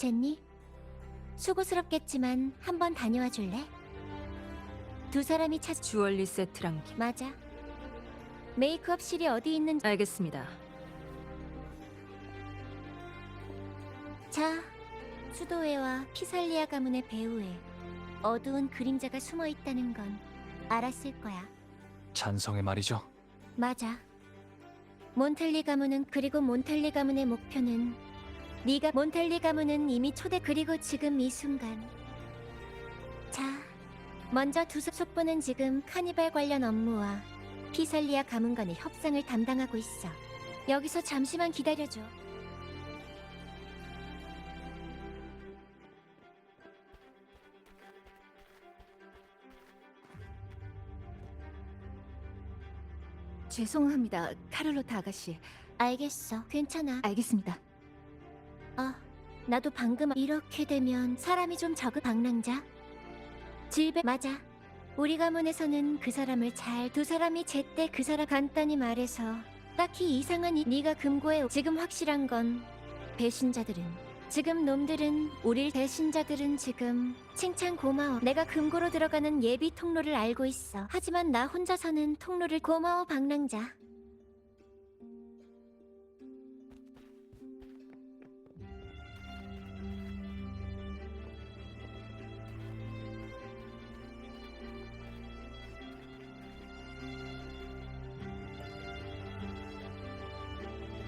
괜찮니? 수고스럽겠지만 한번 다녀와 줄래? 두 사람이 주얼리 세트랑 맞아. 메이크업실이 어디 있는지 알겠습니다. 자, 수도회와 피살리아 가문의 배후에 어두운 그림자가 숨어 있다는 건 알았을 거야. 잔성의 말이죠. 맞아. 몬텔리 가문은 그리고 몬텔리 가문의 목표는 네가 몬텔리 가문은 이미 초대 그리고 지금 이 순간. 자, 먼저 속보는 지금 카니발 관련 업무와 피살리아 가문 간의 협상을 담당하고 있어. 여기서 잠시만 기다려줘. 죄송합니다, 카를로타 아가씨. 알겠어. 괜찮아. 알겠습니다. 나도 방금 이렇게 되면 사람이 좀 적은 방랑자? 질베 맞아. 우리 가문에서는 그 사람을 두 사람이 제때 그 사람 간단히 말해서 딱히 이상한 네가 금고에 지금 확실한 건 배신자들은 지금 놈들은 배신자들은 지금 칭찬 고마워. 내가 금고로 들어가는 예비 통로를 알고 있어. 하지만 나 혼자서는 통로를 고마워 방랑자.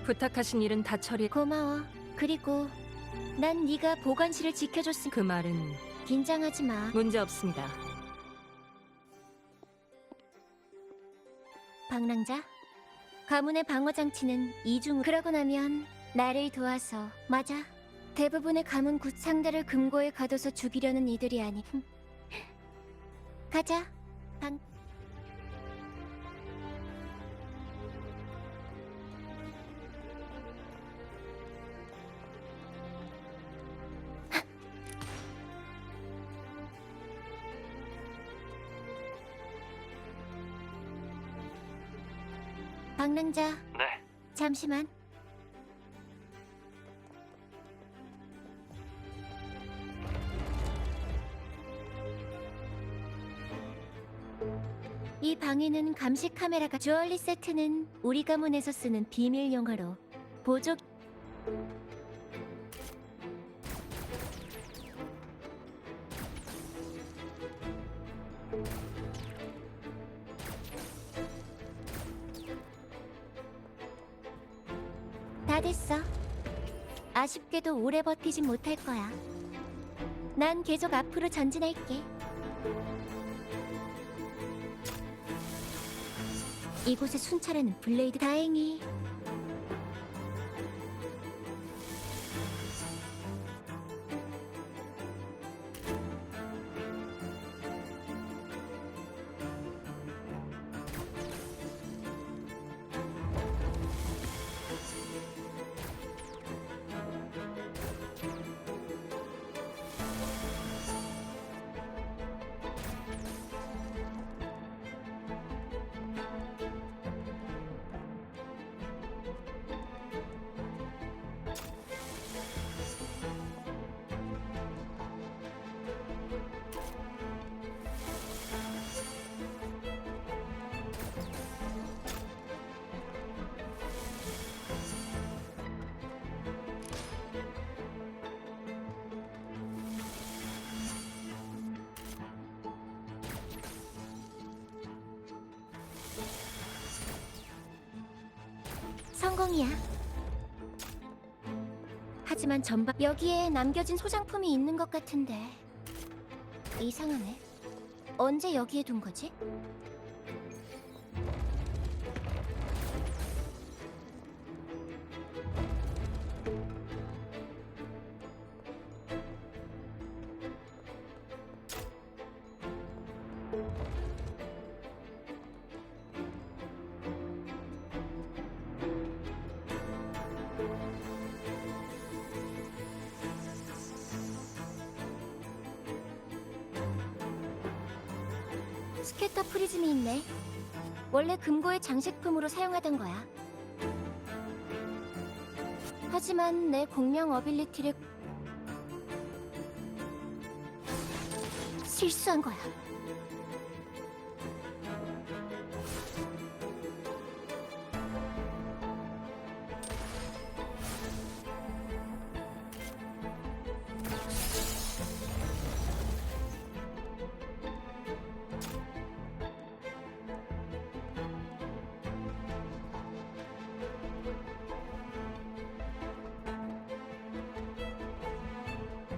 부탁하신 일은 다 고마워. 그리고 난 네가 보관실을 지켜줬으니 그 말은 긴장하지 마. 문제 없습니다. 방랑자? 가문의 방어 장치는 이중. 그러고 나면 나를 도와서. 맞아. 대부분의 가문 상대를 금고에 가둬서 죽이려는 이들이 아니. 가자. 방랑자. 네. 잠시만. 이 방에는 감시 카메라가 주얼리 세트는 우리 가문에서 쓰는 비밀 용어로 보조. 다 됐어. 아쉽게도 오래 버티진 못할 거야. 난 계속 앞으로 전진할게. 이곳에 순찰하는 블레이드 다행히. 성공이야. 하지만 여기에 남겨진 소장품이 있는 것 같은데 이상하네. 언제 여기에 둔 거지? 스캐터 프리즘이 있네. 원래 금고의 장식품으로 사용하던 거야. 하지만 내 공명 어빌리티를 실수한 거야.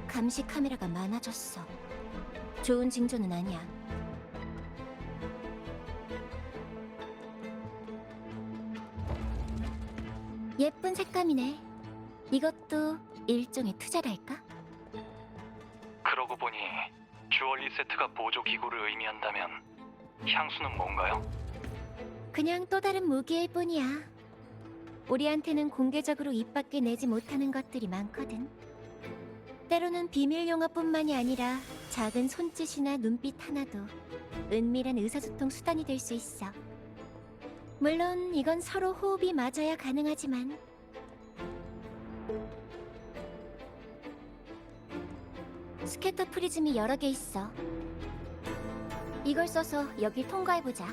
감시 카메라가 많아졌어. 좋은 징조는 아니야. 예쁜 색감이네. 이것도 일종의 투자랄까? 그러고 보니 주얼리 세트가 보조 기구를 의미한다면 향수는 뭔가요? 그냥 또 다른 무기일 뿐이야. 우리한테는 공개적으로 입 밖에 내지 못하는 것들이 많거든. 때로는 비밀 용어뿐만이 아니라 작은 손짓이나 눈빛 하나도 은밀한 의사소통 수단이 될 수 있어. 물론 이건 서로 호흡이 맞아야 가능하지만 스캐터 프리즘이 여러 개 있어. 이걸 써서 여길 통과해보자.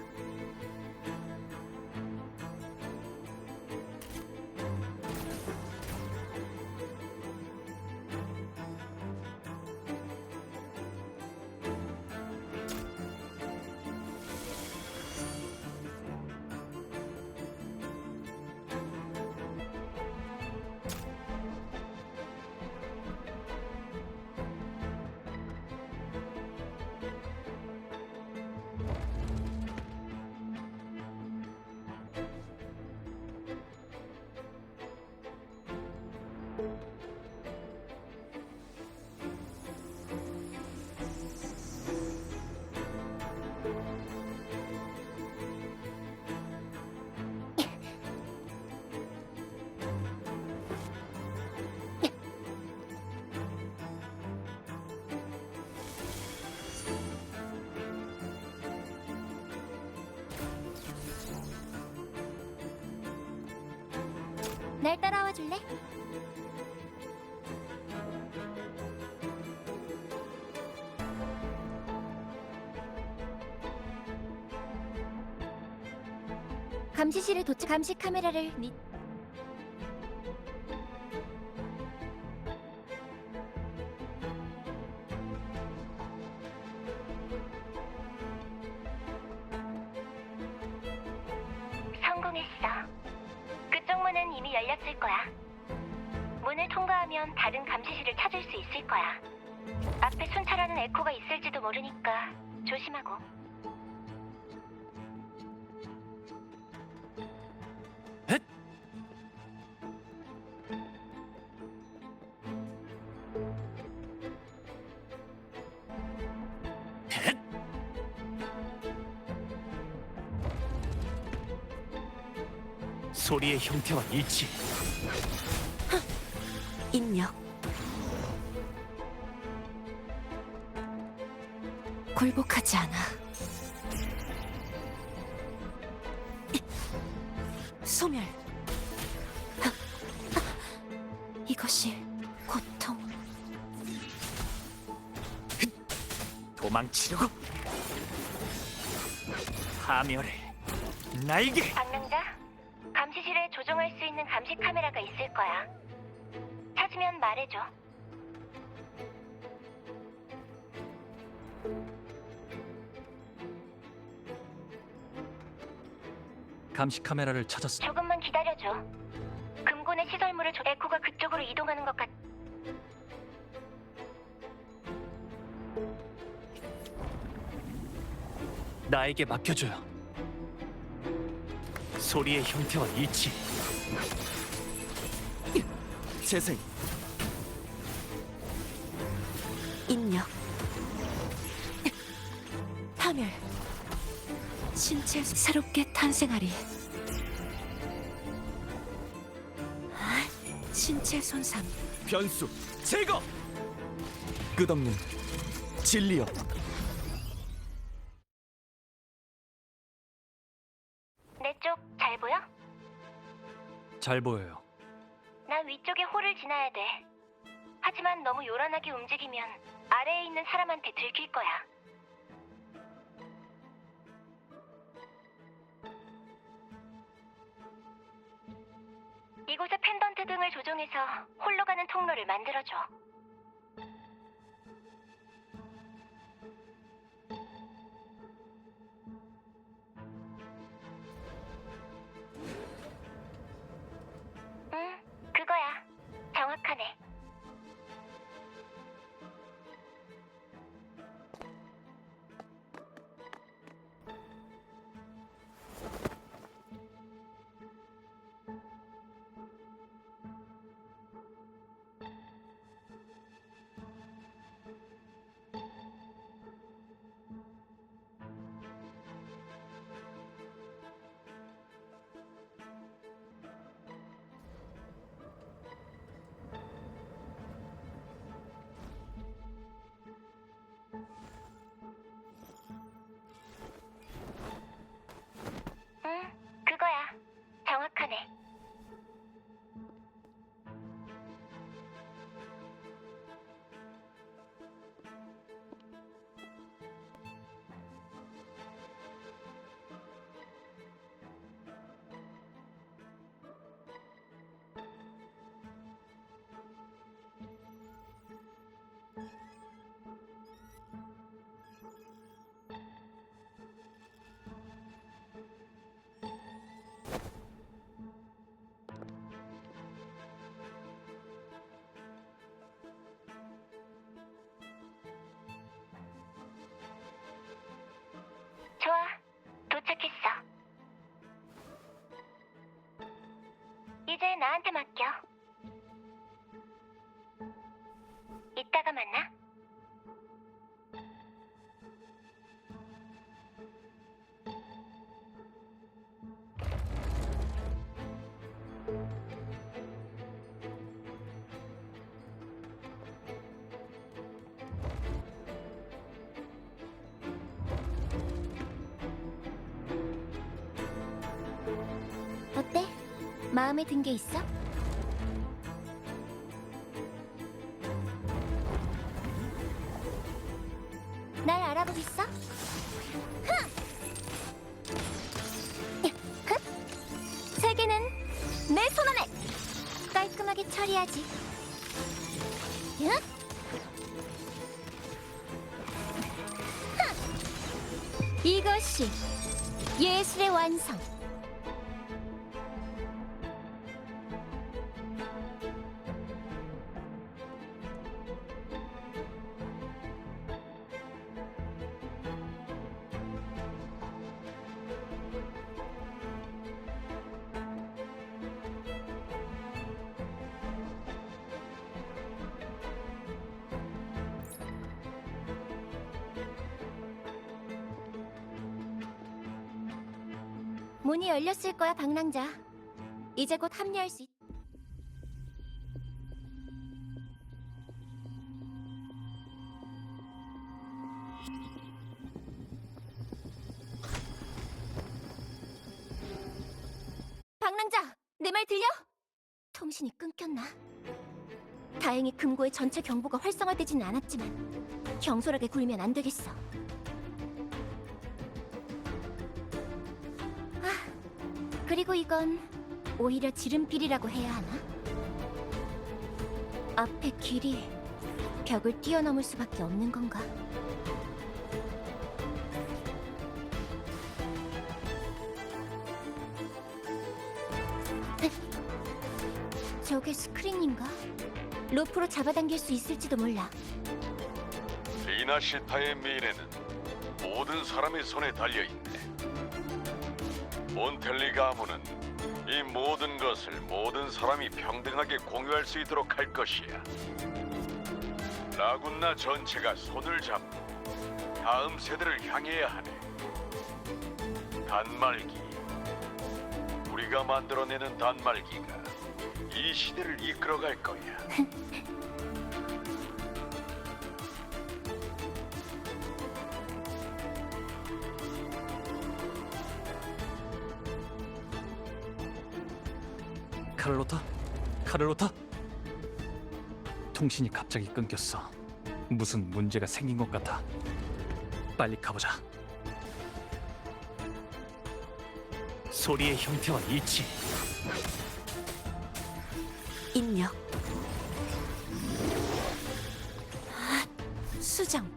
날 따라와 줄래? 감시실에 도착. 감시 카메라를 성공했어. 그쪽 문은 이미 열렸을 거야. 문을 통과하면 다른 감시실을 찾을 수 있을 거야. 앞에 순찰하는 에코가 있을지도 모르니까 조심하고. 소리의 형태와 일치. 입력. 굴복하지 않아. 소멸. 이것이 고통. 도망치려고. 파멸해. 나에게. 방랑자, 감시실에 조종할 수 있는 감시 카메라가 있을 거야. 찾으면 말해줘. 감시 카메라를 찾았어. 조금만 기다려줘. 금곤의 시설물을 에코가 그쪽으로 이동하는 것 같. 나에게 맡겨줘요. 소리의 형태와 일치. 재생. 입력. 파멸. 신체 새롭게 탄생하리. 신체 손상. 변수 제거. 끝없는 진리여. 내 쪽 잘 보여? 잘 보여요. 나 위쪽에 홀을 지나야 돼. 하지만 너무 요란하게 움직이면 아래에 있는 사람한테 들킬 거야. 이곳의 펜던트 등을 조종해서 홀로 가는 통로를 만들어줘. 응, 그거야. 정확하네. 응, 그거야. 정확하네. 좋아, 도착했어. 이제 나한테 맡겨. 이따가 만나. 어때? 마음에 든 게 있어? 날 알아보겠어? 세계는 내 손안에! 깔끔하게 처리하지. 이것이 예술의 완성. 문이 열렸을 거야, 방랑자. 이제 곧 합류할 수 있... 방랑자, 내 말 들려? 통신이 끊겼나? 다행히 금고의 전체 경보가 활성화되지는 않았지만 경솔하게 굴면 안 되겠어. 그리고 이건 오히려 지름길이라고 해야 하나? 앞에 길이 벽을 뛰어넘을 수밖에 없는 건가? 저게 스크린인가? 로프로 잡아당길 수 있을지도 몰라. 리나시타의 미래는 모든 사람의 손에 달려있네. 몬텔리 가문은 이 모든 것을 모든 사람이 평등하게 공유할 수 있도록 할 것이야. 라군나 전체가 손을 잡고 다음 세대를 향해야 하네. 단말기. 우리가 만들어내는 단말기가 이 시대를 이끌어갈 거야. 카를로타? 통신이 갑자기 끊겼어. 무슨 문제가 생긴 것 같아. 빨리 가보자. 소리의 형태와 이치. 인력. 수정.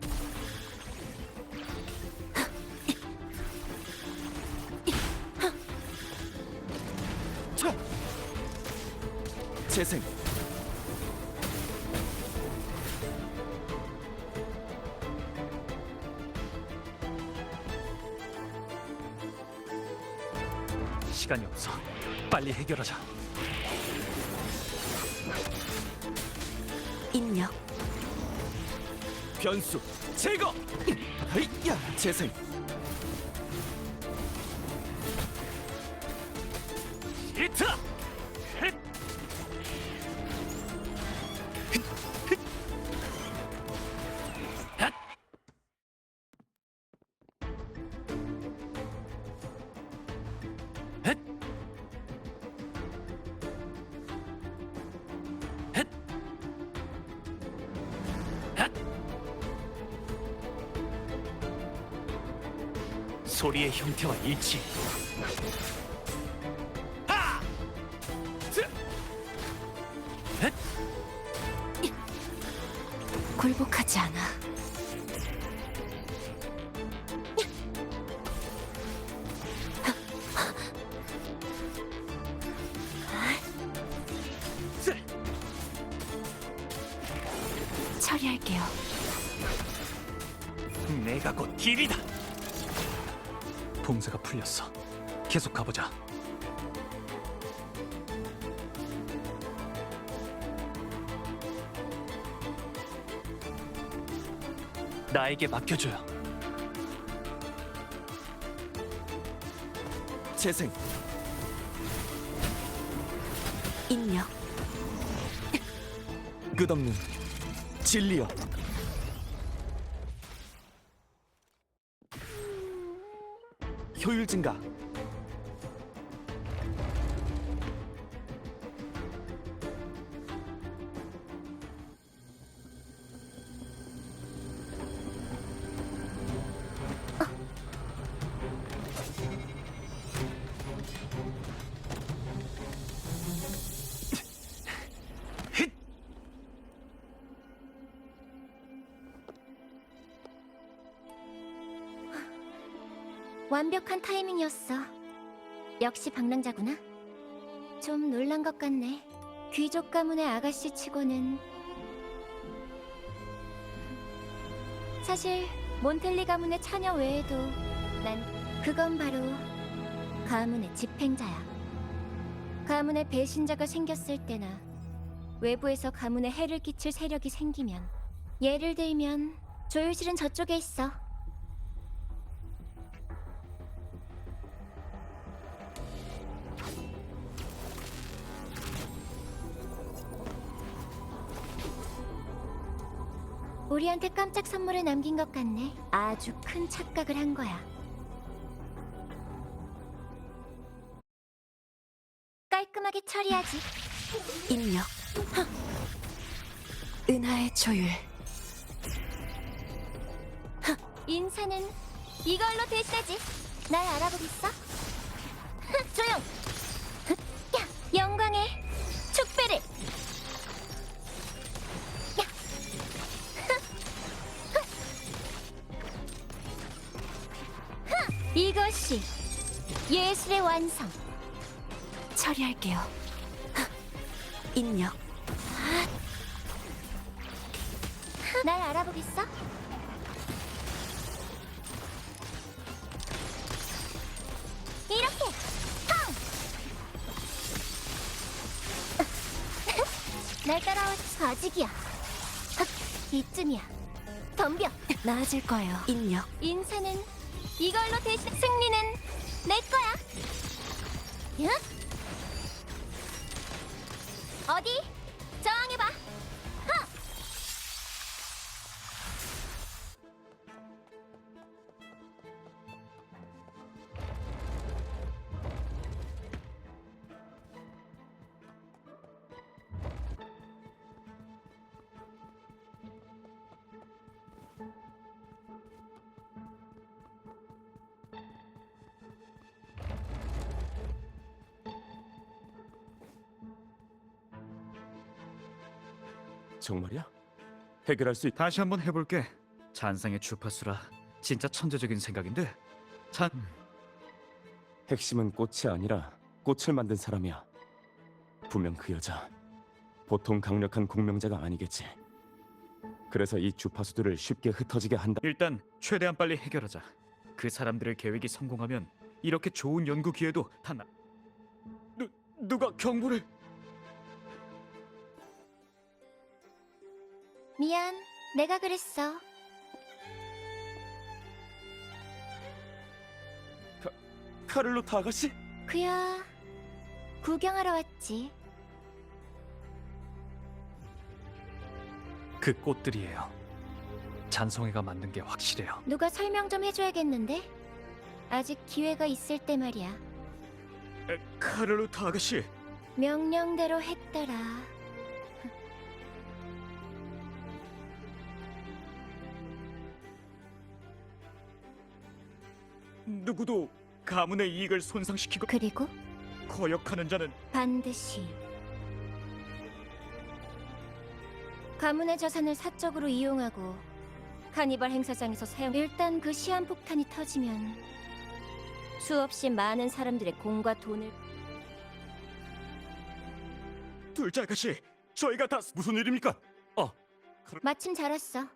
재생. 시간이 없어. 빨리 해결하자. 인력. 변수 제거. 야 재생. 히트. 소리의 형태와 일치. 하! 쯔! 헷! 굴복하지 않아. 쯔! 처리할게요. 내가 곧 길이다. 봉쇄가 풀렸어. 계속 가보자. 나에게 맡겨줘요. 재생. 인력. 끝없는 진리여. 효율 증가. 완벽한 타이밍이었어. 역시 방랑자구나. 좀 놀란 것 같네. 귀족 가문의 아가씨 치고는. 사실 몬텔리 가문의 처녀 외에도 난 그건 바로 가문의 집행자야. 가문의 배신자가 생겼을 때나 외부에서 가문에 해를 끼칠 세력이 생기면, 예를 들면 조율실은 저쪽에 있어. 우리한테 깜짝 선물을 남긴 것 같네. 아주 큰 착각을 한 거야. 깔끔하게 처리하지. 인력. 은하의 조율. 인사는 이걸로 됐다지. 날 알아보겠어? 조용! 야, 영광의 축배를! 이것이 예술의 완성. 처리할게요. 인력. 날 알아보겠어? 이렇게! 팡! 날 따라와서 아직이야. 이쯤이야. 덤벼. 나아질 거예요. 인력. 인사는 이걸로 대신, 승리는 내 거야. 응? 어디? 저항해봐. 하! 정말이야? 해결할 수 있... 다시 한번 해볼게. 잔상의 주파수라 진짜 천재적인 생각인데. 잔 핵심은 꽃이 아니라 꽃을 만든 사람이야. 분명 그 여자 보통 강력한 공명자가 아니겠지. 그래서 이 주파수들을 쉽게 흩어지게 한다. 일단 최대한 빨리 해결하자. 그 사람들의 계획이 성공하면 이렇게 좋은 연구 기회도 다 나. 누가 경보를? 미안, 내가 그랬어. 카를로타 아가씨? 그야 구경하러 왔지. 그 꽃들이에요. 잔송이가 만든 게 확실해요. 누가 설명 좀 해줘야겠는데? 아직 기회가 있을 때 말이야. 카를로타 아가씨. 명령대로 했더라. 누구도 가문의 이익을 손상시키고 그리고 거역하는 자는 반드시 가문의 자산을 사적으로 이용하고 카니발 행사장에서 사용. 일단 그 시한폭탄이 터지면 수없이 많은 사람들의 공과 돈을. 둘째 아가씨, 저희가 다 무슨 일입니까? 마침 잘 왔어.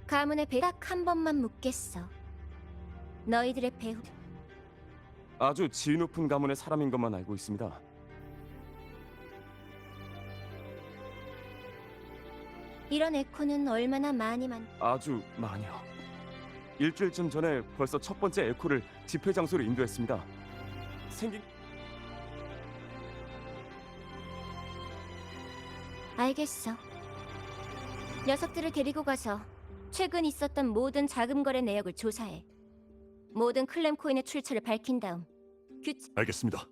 가문의 배 딱 한 번만 묻겠어. 너희들의 배후 아주 지위 높은 가문의 사람인 것만 알고 있습니다. 이런 에코는 얼마나 많이 아주 많이요. 일주일쯤 전에 벌써 첫 번째 에코를 집회 장소로 인도했습니다. 생긴 알겠어. 녀석들을 데리고 가서 최근 있었던 모든 자금 거래 내역을 조사해. 모든 클램 코인의 출처를 밝힌 다음 알겠습니다.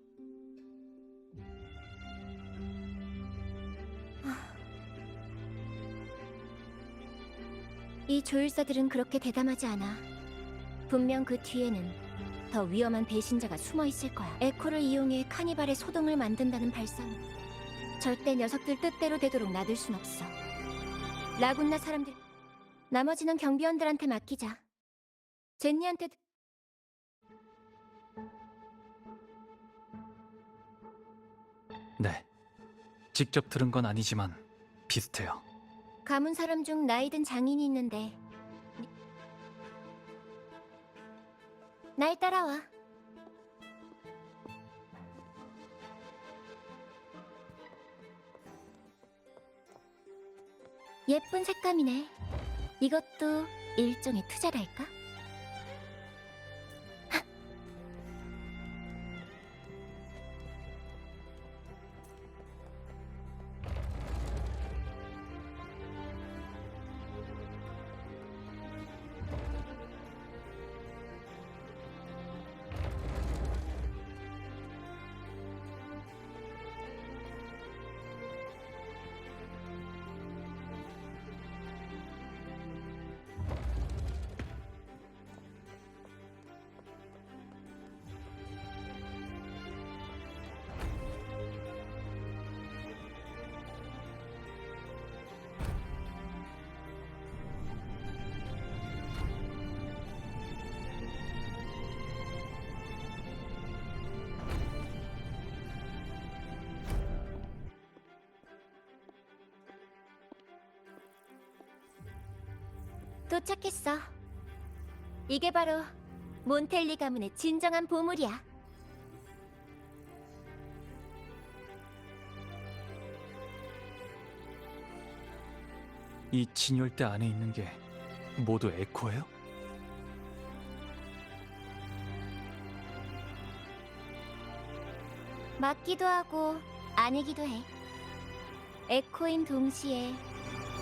이 조율사들은 그렇게 대담하지 않아. 분명 그 뒤에는 더 위험한 배신자가 숨어 있을 거야. 에코를 이용해 카니발의 소동을 만든다는 발상. 절대 녀석들 뜻대로 되도록 놔둘 순 없어. 라군나 사람들. 나머지는 경비원들한테 맡기자. 제니한테 네. 직접 들은 건 아니지만 비슷해요. 가문 사람 중 나이 든 장인이 있는데 날 따라와. 예쁜 색감이네. 이것도 일종의 투자랄까? 도착했어. 이게 바로 몬텔리 가문의 진정한 보물이야. 이 진열대 안에 있는 게 모두 에코예요? 맞기도 하고 아니기도 해. 에코인 동시에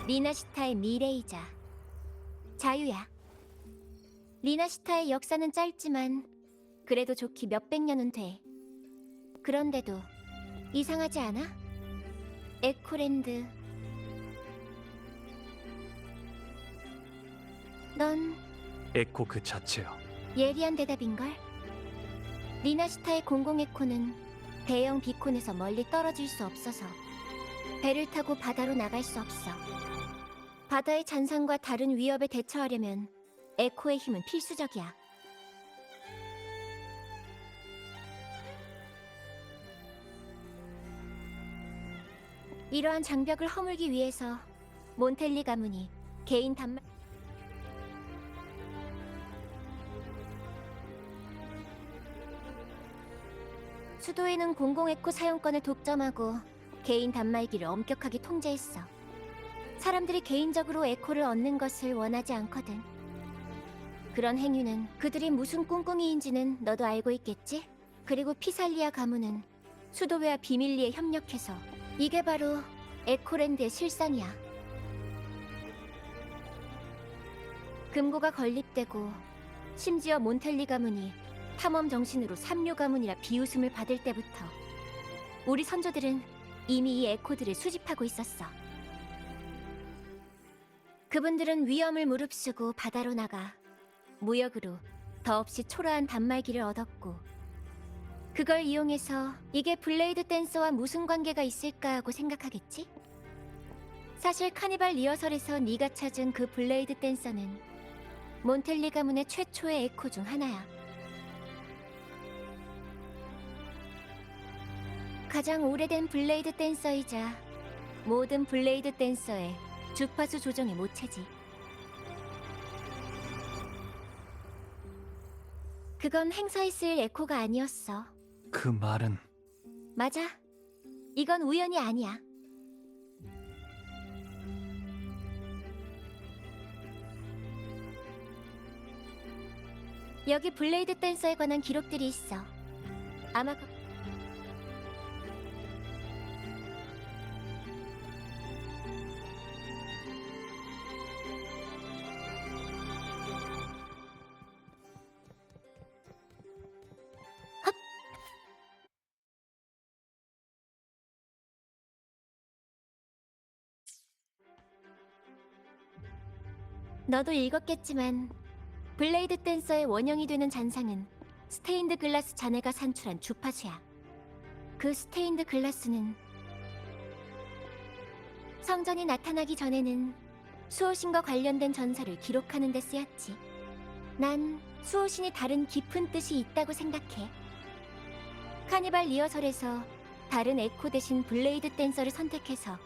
리나시타의 미래이자 자유야. 리나시타의 역사는 짧지만 그래도 좋기 몇백 년은 돼. 그런데도 이상하지 않아? 에코랜드. 넌 에코 그 자체요. 예리한 대답인걸? 리나시타의 공공 에코는 대형 비콘에서 멀리 떨어질 수 없어서 배를 타고 바다로 나갈 수 없어. 바다의 잔상과 다른 위협에 대처하려면 에코의 힘은 필수적이야. 이러한 장벽을 허물기 위해서 몬텔리 가문이 개인 단말 수도에는 공공 에코 사용권을 독점하고 개인 단말기를 엄격하게 통제했어. 사람들이 개인적으로 에코를 얻는 것을 원하지 않거든. 그런 행위는 그들이 무슨 꿍꿍이인지는 너도 알고 있겠지? 그리고 피살리아 가문은 수도회와 비밀리에 협력해서 이게 바로 에코랜드의 실상이야. 금고가 건립되고 심지어 몬텔리 가문이 탐험 정신으로 삼류 가문이라 비웃음을 받을 때부터 우리 선조들은 이미 이 에코들을 수집하고 있었어. 그분들은 위험을 무릅쓰고 바다로 나가 무역으로 더없이 초라한 단말기를 얻었고 그걸 이용해서 이게 블레이드 댄서와 무슨 관계가 있을까 하고 생각하겠지? 사실 카니발 리허설에서 네가 찾은 그 블레이드 댄서는 몬텔리 가문의 최초의 에코 중 하나야. 가장 오래된 블레이드 댄서이자 모든 블레이드 댄서의 주파수 조정의 모체지. 그건 행사에 쓸 에코가 아니었어. 그 말은 맞아. 이건 우연이 아니야. 여기 블레이드 댄서에 관한 기록들이 있어. 아마 너도 읽었겠지만 블레이드 댄서의 원형이 되는 잔상은 스테인드 글라스 자네가 산출한 주파수야. 그 스테인드 글라스는 성전이 나타나기 전에는 수호신과 관련된 전설을 기록하는 데 쓰였지. 난 수호신이 다른 깊은 뜻이 있다고 생각해. 카니발 리허설에서 다른 에코 대신 블레이드 댄서를 선택해서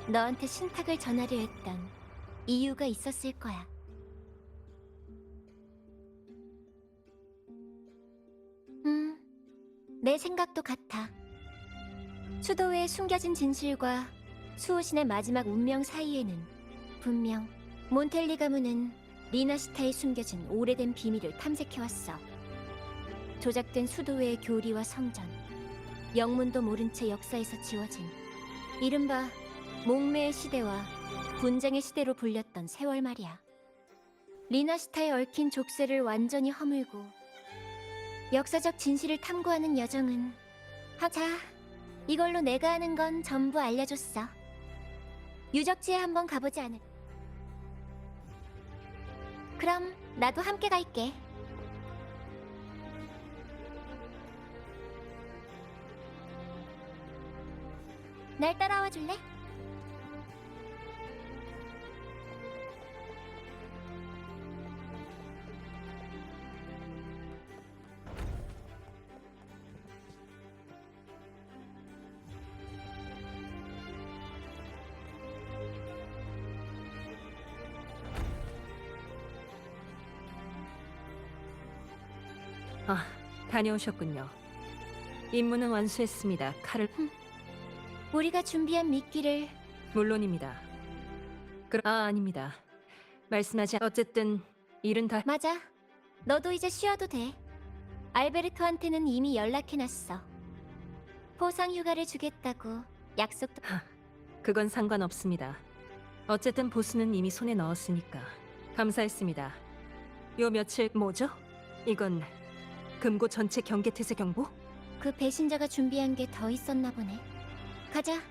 너한테 신탁을 전하려 했던 이유가 있었을 거야. 내 생각도 같아. 수도회의 숨겨진 진실과 수호신의 마지막 운명 사이에는 분명 몬텔리 가문은 리나시타에 숨겨진 오래된 비밀을 탐색해왔어. 조작된 수도회의 교리와 성전, 영문도 모른 채 역사에서 지워진 이른바 목매의 시대와 분쟁의 시대로 불렸던 세월 말이야. 리나시타에 얽힌 족쇄를 완전히 허물고 역사적 진실을 탐구하는 여정은 자, 이걸로 내가 아는 건 전부 알려줬어. 유적지에 한번 가보지 않을? 그럼 나도 함께 갈게. 날 따라와 줄래? 아, 다녀오셨군요. 임무는 완수했습니다. 칼을 우리가 준비한 미끼를 물론입니다. 아닙니다. 말씀하지 어쨌든 일은 다 맞아. 너도 이제 쉬어도 돼. 알베르토한테는 이미 연락해놨어. 포상 휴가를 주겠다고 약속도. 그건 상관없습니다. 어쨌든 보수는 이미 손에 넣었으니까 감사했습니다. 요 며칠 뭐죠? 이건 금고 전체 경계 태세 경보? 그 배신자가 준비한 게 더 있었나 보네. 가자.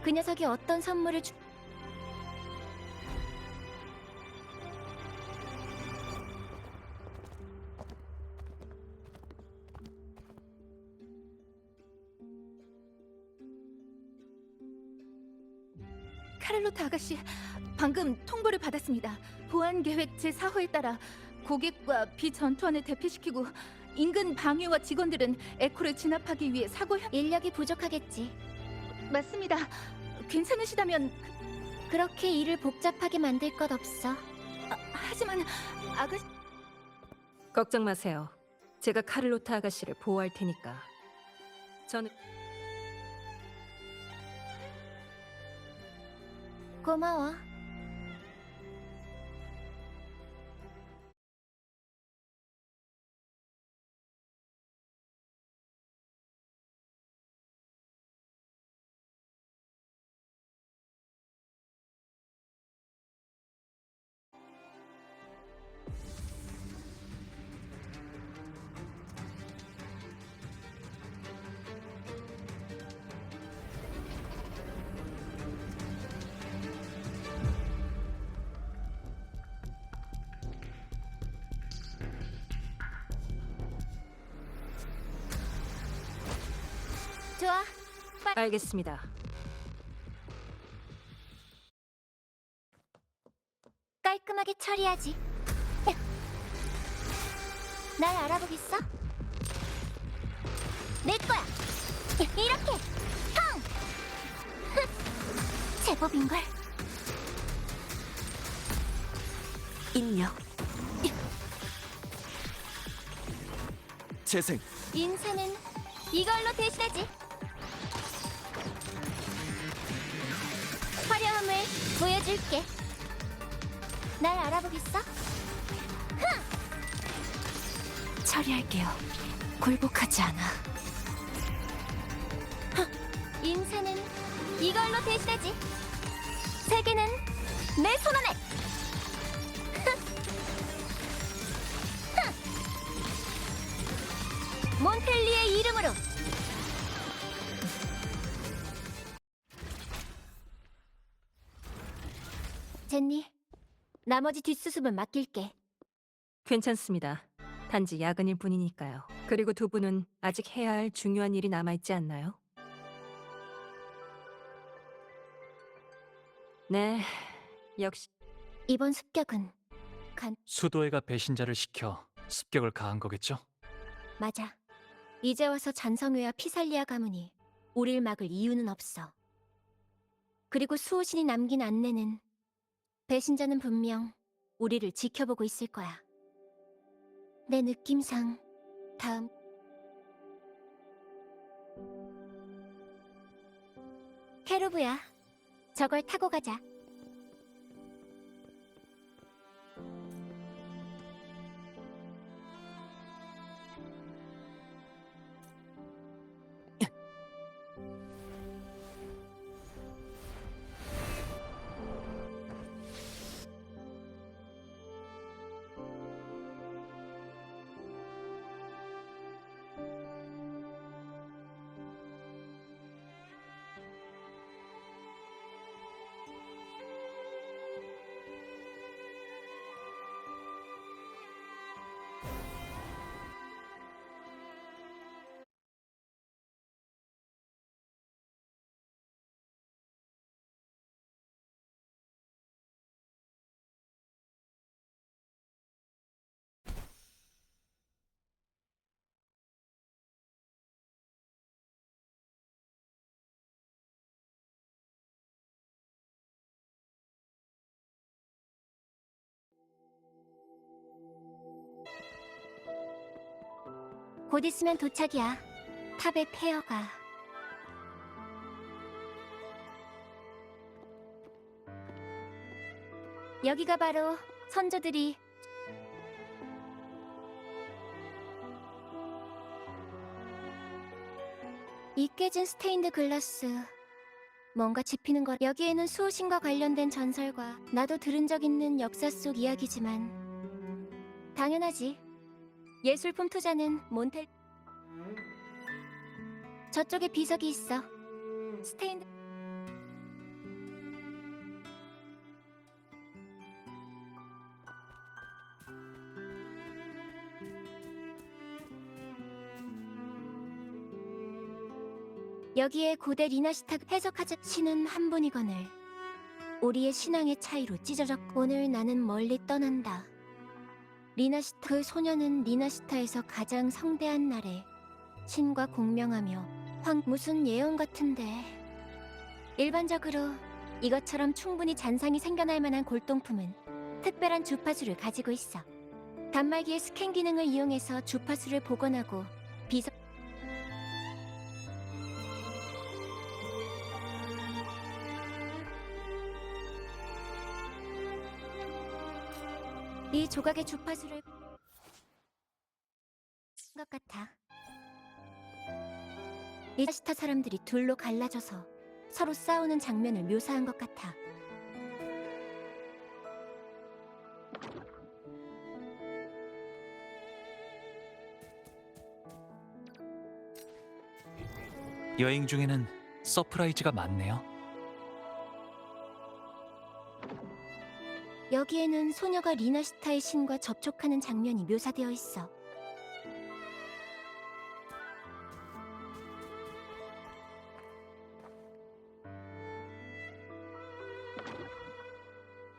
그 녀석이 어떤 선물을 주... 카를로트 아가씨, 방금 통보를 받았습니다. 보안 계획 제4호에 따라 고객과 비전투원을 대피시키고 인근 방위와 직원들은 에코를 진압하기 위해 사고 현... 인력이 부족하겠지. 맞습니다. 괜찮으시다면... 그렇게 일을 복잡하게 만들 것 없어. 하지만 아가씨... 걱정 마세요. 제가 카를로트 아가씨를 보호할 테니까. 저는 고마워. 좋아. 알겠습니다. 깔끔하게 처리하지. 날 알아보겠어? 내 거야. 이렇게. 형. 제법인걸. 입력. 재생. 인사는 이걸로 대신하지. 화려함을 보여줄게. 날 알아보겠어? 처리할게요. 굴복하지 않아. 인사는 이걸로 대신하지. 세계는 내 손안에. 몬텔리의 이름으로. 제니, 나머지 뒷수습은 맡길게. 괜찮습니다. 단지 야근일 뿐이니까요. 그리고 두 분은 아직 해야 할 중요한 일이 남아있지 않나요? 네, 역시 이번 습격은 수도회가 배신자를 시켜 습격을 가한 거겠죠? 맞아. 이제 와서 잔성회와 피살리아 가문이 우릴 막을 이유는 없어. 그리고 수호신이 남긴 안내는 배신자는 분명 우리를 지켜보고 있을 거야. 내 느낌상 다음 캐루브야. 저걸 타고 가자. 곧 있으면 도착이야. 탑의 폐허가. 여기가 바로 선조들이 이 깨진 스테인드 글라스. 뭔가 짚히는 거. 여기에는 수호신과 관련된 전설과 나도 들은 적 있는 역사 속 이야기지만 당연하지. 예술품 투자는 몬텔. 저쪽에 비석이 있어. 스테인드. 여기에 고대 리나시타 해석하자. 신은 한 분이거늘 우리의 신앙의 차이로 찢어졌고 오늘 나는 멀리 떠난다. 리나시타 그 소녀는 리나시타에서 가장 성대한 날에 신과 공명하며 무슨 예언 같은데. 일반적으로 이것처럼 충분히 잔상이 생겨날 만한 골동품은 특별한 주파수를 가지고 있어. 단말기의 스캔 기능을 이용해서 주파수를 복원하고 비서 이 조각의 주파수를 것 같아. 리나시타 사람들이 둘로 갈라져서 서로 싸우는 장면을 묘사한 것 같아. 여행 중에는 서프라이즈가 많네요. 여기에는 소녀가 리나시타의 신과 접촉하는 장면이 묘사되어 있어.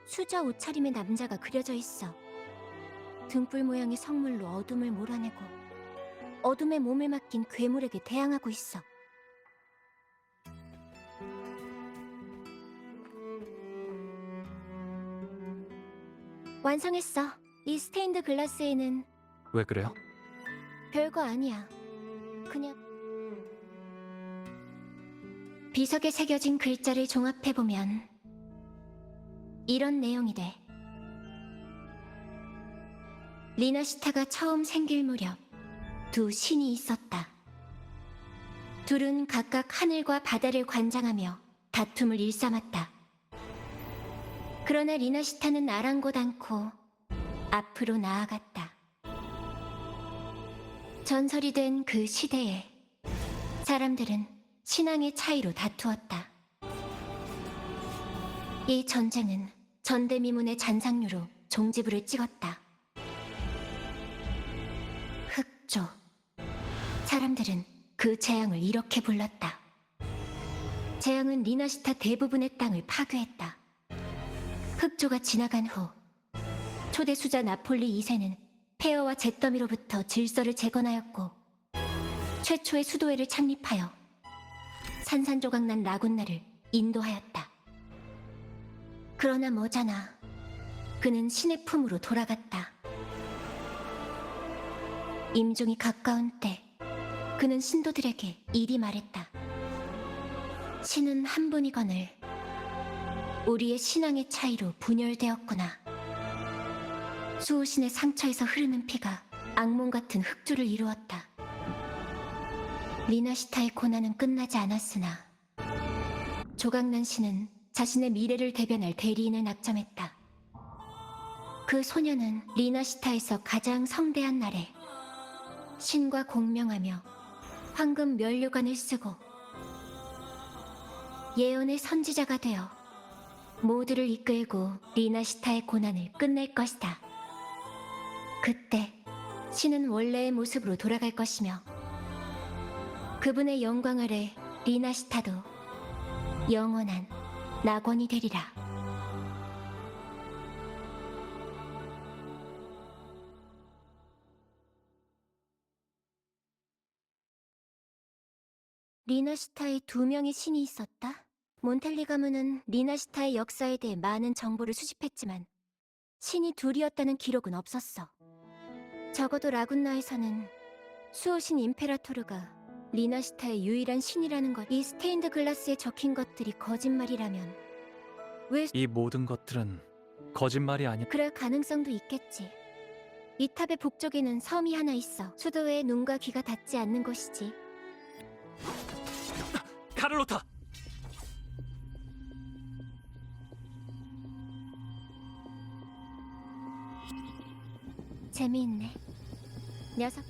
수저 옷차림의 남자가 그려져 있어. 등불 모양의 성물로 어둠을 몰아내고 어둠에 몸을 맡긴 괴물에게 대항하고 있어. 완성했어. 이 스테인드 글라스에는 왜 그래요? 별거 아니야. 그냥 비석에 새겨진 글자를 종합해보면 이런 내용이 돼. 리나시타가 처음 생길 무렵 두 신이 있었다. 둘은 각각 하늘과 바다를 관장하며 다툼을 일삼았다. 그러나 리나시타는 아랑곳 않고 앞으로 나아갔다. 전설이 된 그 시대에 사람들은 신앙의 차이로 다투었다. 이 전쟁은 전대미문의 잔상류로 종지부를 찍었다. 흑조. 사람들은 그 재앙을 이렇게 불렀다. 재앙은 리나시타 대부분의 땅을 파괴했다. 흑조가 지나간 후 초대 수자 나폴리 2세는 폐허와 잿더미로부터 질서를 재건하였고 최초의 수도회를 창립하여 산산조각난 라군나를 인도하였다. 그러나 머자나 그는 신의 품으로 돌아갔다. 임종이 가까운 때 그는 신도들에게 이리 말했다. 신은 한 분이거늘 우리의 신앙의 차이로 분열되었구나. 수호신의 상처에서 흐르는 피가 악몽 같은 흑조를 이루었다. 리나시타의 고난은 끝나지 않았으나 조각난 신은 자신의 미래를 대변할 대리인을 낙점했다. 그 소녀는 리나시타에서 가장 성대한 날에 신과 공명하며 황금 면류관을 쓰고 예언의 선지자가 되어 모두를 이끌고 리나시타의 고난을 끝낼 것이다. 그때 신은 원래의 모습으로 돌아갈 것이며 그분의 영광 아래 리나시타도 영원한 낙원이 되리라. 리나시타에 두 명의 신이 있었다. 몬텔리 가문은 리나시타의 역사에 대해 많은 정보를 수집했지만 신이 둘이었다는 기록은 없었어. 적어도 라군나에서는 수호신 임페라토르가 리나시타의 유일한 신이라는 것. 이 스테인드 글라스에 적힌 것들이 거짓말이라면 왜 이 모든 것들은 거짓말이 아니. 그럴 가능성도 있겠지. 이 탑의 북쪽에는 섬이 하나 있어. 수도에 눈과 귀가 닿지 않는 곳이지. 카를로타! 재미있네. 녀석.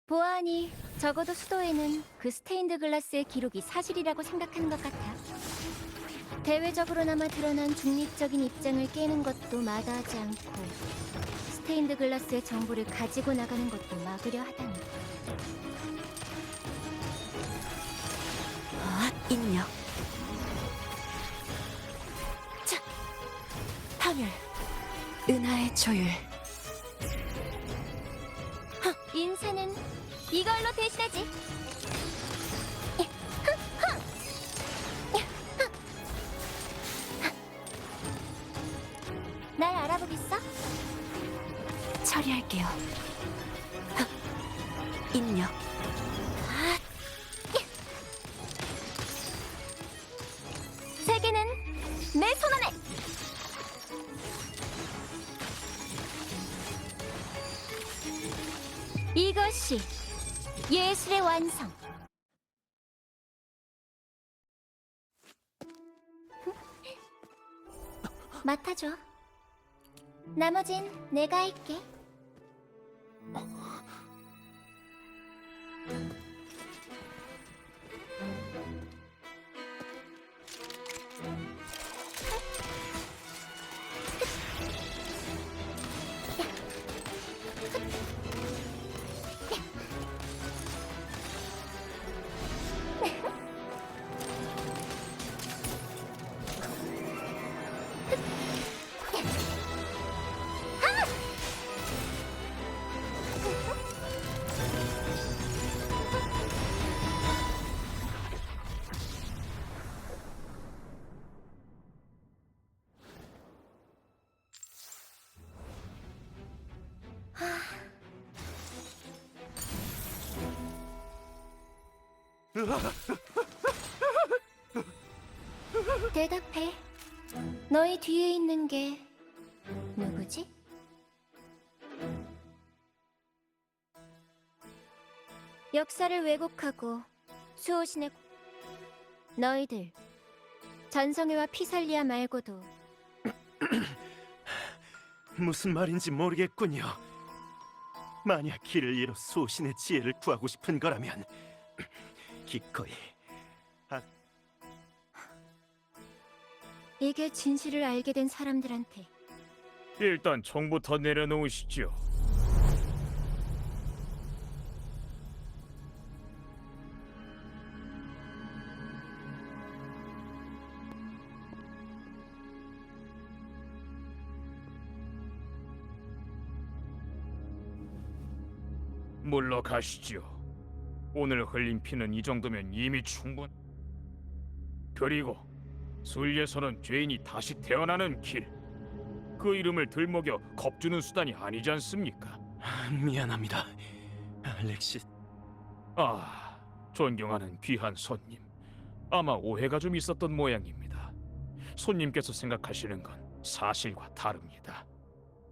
보아하니 적어도 수도에는 그 스테인드 글라스의 기록이 사실이라고 생각하는 것 같아. 대외적으로나마 드러난 중립적인 입장을 깨는 것도 마다하지 않고 스테인드 글라스의 정보를 가지고 나가는 것도 막으려 하다니. 인력. 자, 파멸. 은하의 조율. 인사는 이걸로 대신하지. 날 알아보겠어? 처리할게요. 인력. 세계는 내 손안에. 이것이 예술의 완성. 맡아줘. 나머진 내가 할게. 대답해. 너희 뒤에 있는 게 누구지? 역사를 왜곡하고 수호신의 너희들 전성회와 피살리아 말고도 무슨 말인지 모르겠군요. 만약 길을 잃어 수호신의 지혜를 구하고 싶은 거라면 기꺼이. 이게 진실을 알게 된 사람들한테 일단 총부터 내려놓으시죠. 물러가시죠. 오늘 흘린 피는 이 정도면 이미 충분. 그리고 순례선은 죄인이 다시 태어나는 길. 그 이름을 들먹여 겁주는 수단이 아니지 않습니까? 미안합니다, 알렉시. 아, 존경하는 귀한 손님. 아마 오해가 좀 있었던 모양입니다. 손님께서 생각하시는 건 사실과 다릅니다.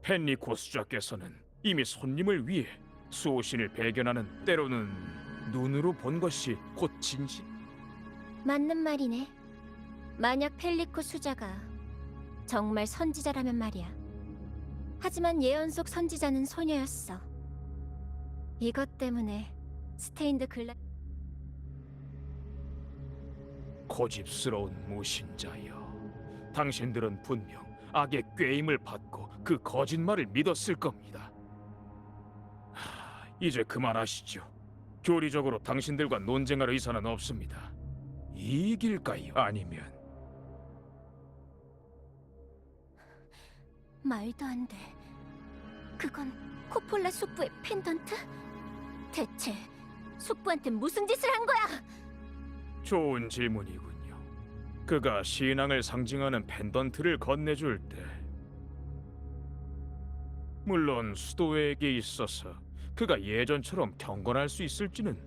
펜리코 수자께서는 이미 손님을 위해 수호신을 배견하는, 때로는 눈으로 본 것이 곧 진실. 맞는 말이네. 만약 펠리코 수자가 정말 선지자라면 말이야. 하지만 예언 속 선지자는 소녀였어. 이것 때문에 스테인드 글라... 고집스러운 무신자여, 당신들은 분명 악의 꾀임을 받고 그 거짓말을 믿었을 겁니다. 이제 그만하시죠. 교리적으로 당신들과 논쟁할 의사는 없습니다. 이 길까요? 아니면... 말도 안 돼. 그건 코폴라 숙부의 펜던트? 대체 숙부한테 무슨 짓을 한 거야? 좋은 질문이군요. 그가 신앙을 상징하는 펜던트를 건네줄 때, 물론 수도에게 있어서 그가 예전처럼 경건할 수 있을지는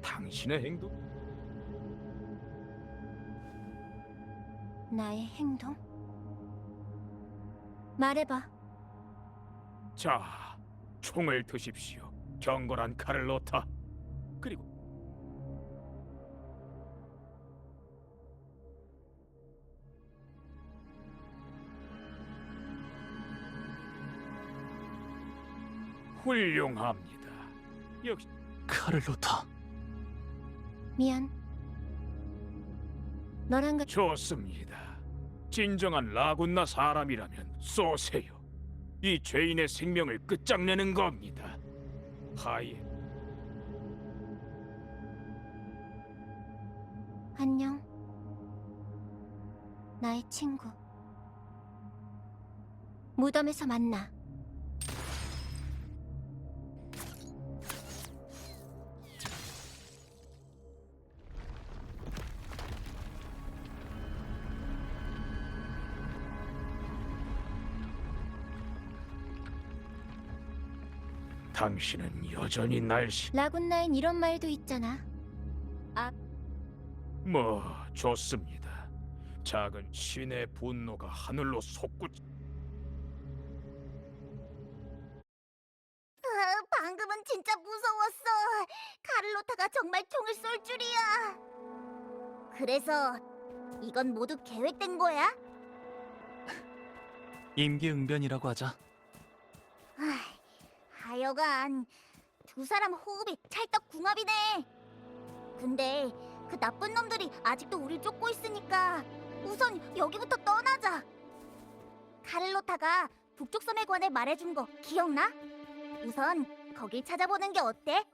당신의 행동... 나의 행동? 말해봐. 자, 총을 드십시오. 경건한 카를로타. 그리고 훌륭합니다. 역시 카를로타. 미안. 너랑 좋습니다. 진정한 라군나 사람이라면 쏘세요. 이 죄인의 생명을 끝장내는 겁니다. 하예. 안녕. 나의 친구. 무덤에서 만나. 당신은 여전히 날 라군나엔 이런 말도 있잖아. 뭐 좋습니다. 작은 신의 분노가 하늘로 솟구. 방금은 진짜 무서웠어. 카를로타가 정말 총을 쏠 줄이야. 그래서 이건 모두 계획된 거야? 임기응변이라고 하자. 하여간 두 사람 호흡이 찰떡궁합이네. 근데 그 나쁜 놈들이 아직도 우릴 쫓고 있으니까 우선 여기부터 떠나자. 카를로타가 북쪽 섬에 관해 말해준 거 기억나? 우선 거길 찾아보는 게 어때?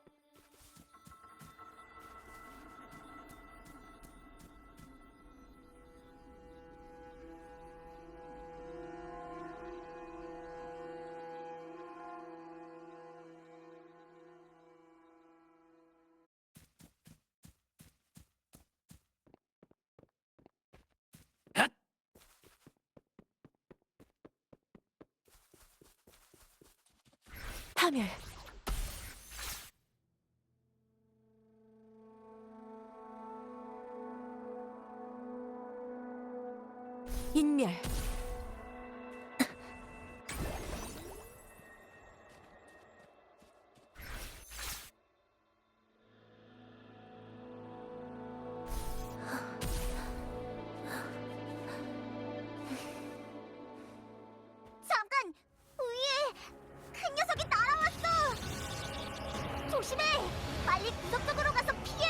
파멸. 인멸. 잠깐! 위에 큰 녀석이 날아왔어! 조심해! 빨리 구석 쪽으로 가서 피해!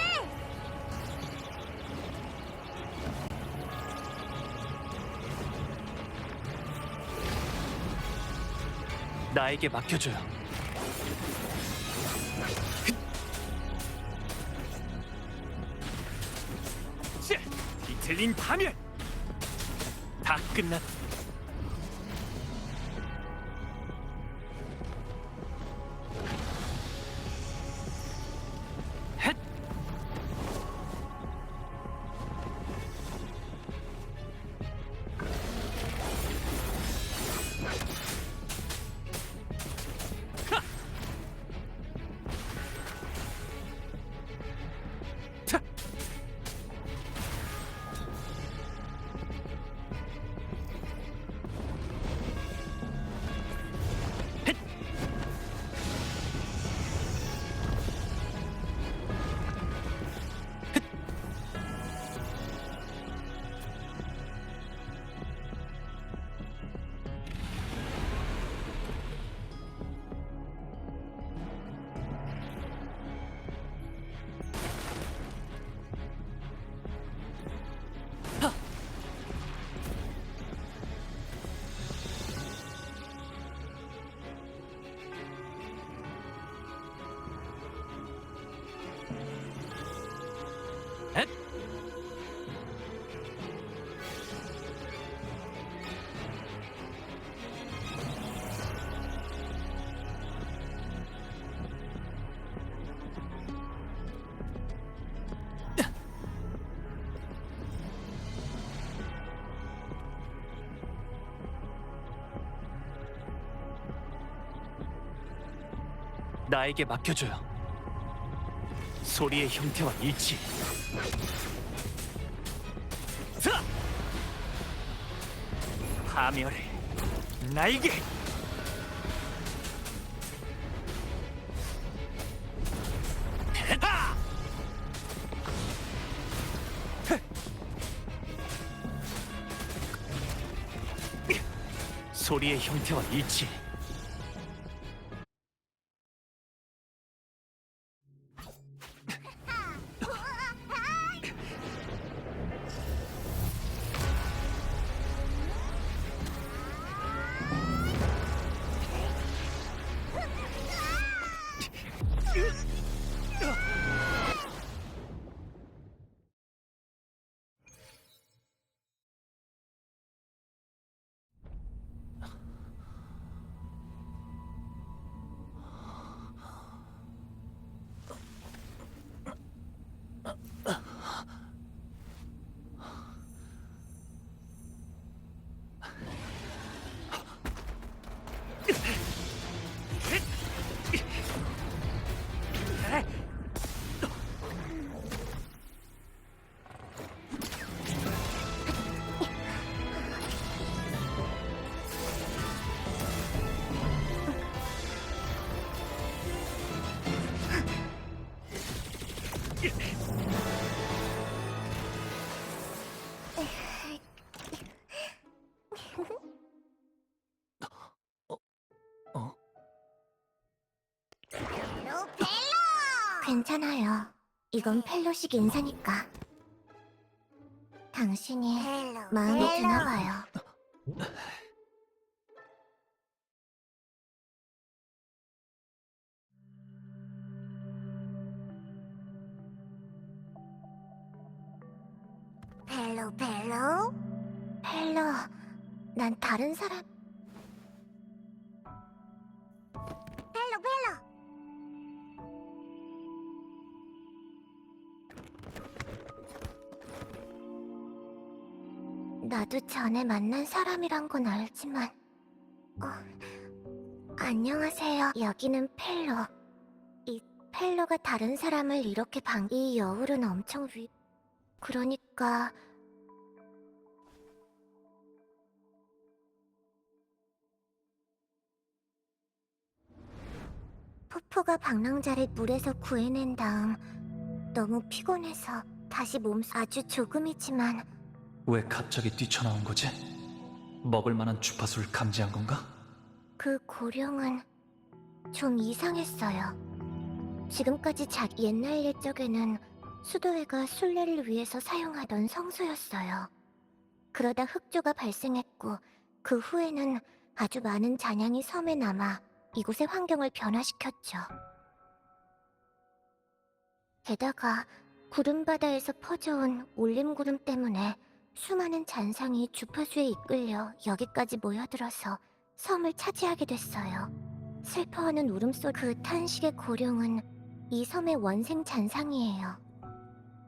나에게 맡겨줘요. 비틀린 파멸. 다 끝났. 나에게 맡겨줘요. 소리의 형태와 일치. 자! 파멸을 나에게. 하! 소리의 형태와 일치. 괜찮아요. 이건 펠로식 인사니까. 당신이 마음에 드나 봐요. 펠로? 펠로, 난 다른 사람. 펠로. 나도 전에 만난 사람이란 건 알지만, 안녕하세요. 여기는 펠로. 이 펠로가 다른 사람을 이렇게 이 여울은 엄청 그러니까 푸푸가 방랑자를 물에서 구해낸 다음 너무 피곤해서 다시 아주 조금이지만 왜 갑자기 뛰쳐나온 거지? 먹을 만한 주파수를 감지한 건가? 그 고령은 좀 이상했어요. 지금까지 옛날 옛적에는 수도회가 순례를 위해서 사용하던 성소였어요. 그러다 흑조가 발생했고 그 후에는 아주 많은 잔향이 섬에 남아 이곳의 환경을 변화시켰죠. 게다가 구름바다에서 퍼져온 올림구름 때문에 수많은 잔상이 주파수에 이끌려 여기까지 모여들어서 섬을 차지하게 됐어요. 슬퍼하는 울음소리. 그 탄식의 고령은 이 섬의 원생 잔상이에요.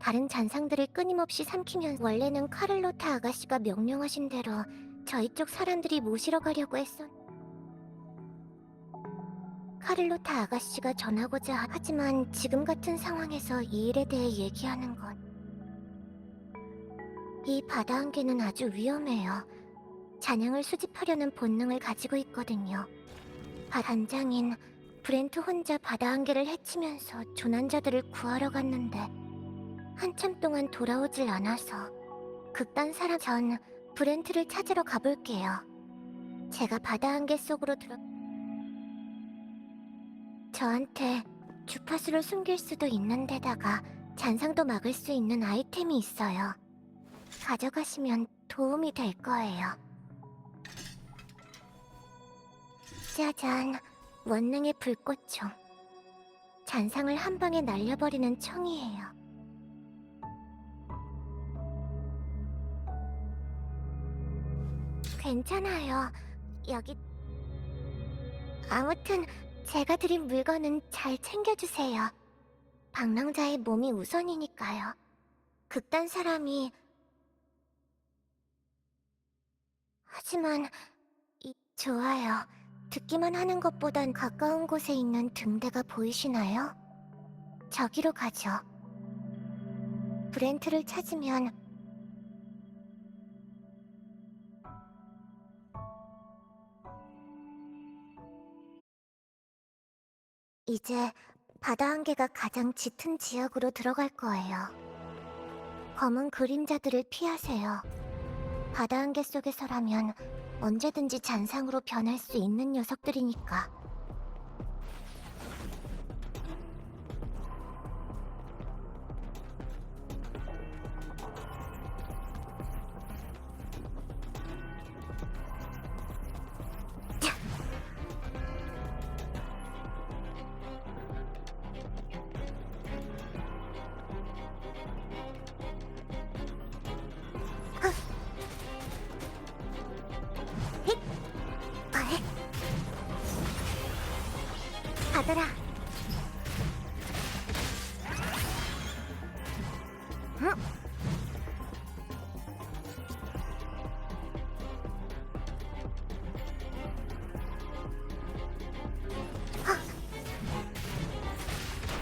다른 잔상들을 끊임없이 삼키면 원래는 카를로타 아가씨가 명령하신 대로 저희 쪽 사람들이 모시러 가려고 카를로타 아가씨가 전하고자 하지만 지금 같은 상황에서 이 일에 대해 얘기하는 건 이 바다 안개는 아주 위험해요. 잔향을 수집하려는 본능을 가지고 있거든요. 단장인 브렌트 혼자 바다 안개를 헤치면서 조난자들을 구하러 갔는데 한참 동안 돌아오질 않아서 극단 사람. 전 브렌트를 찾으러 가볼게요. 제가 바다 안개 속으로 저한테 주파수를 숨길 수도 있는 데다가 잔상도 막을 수 있는 아이템이 있어요. 가져가시면 도움이 될 거예요. 짜잔, 원능의 불꽃총. 잔상을 한 방에 날려버리는 총이에요. 괜찮아요. 여기... 아무튼 제가 드린 물건은 잘 챙겨주세요. 방랑자의 몸이 우선이니까요. 극단 사람이... 하지만... 좋아요. 듣기만 하는 것보단 가까운 곳에 있는 등대가 보이시나요? 저기로 가죠. 브렌트를 찾으면 이제 바다 안개가 가장 짙은 지역으로 들어갈 거예요. 검은 그림자들을 피하세요. 바다 안개 속에서라면 언제든지 잔상으로 변할 수 있는 녀석들이니까. 받아라.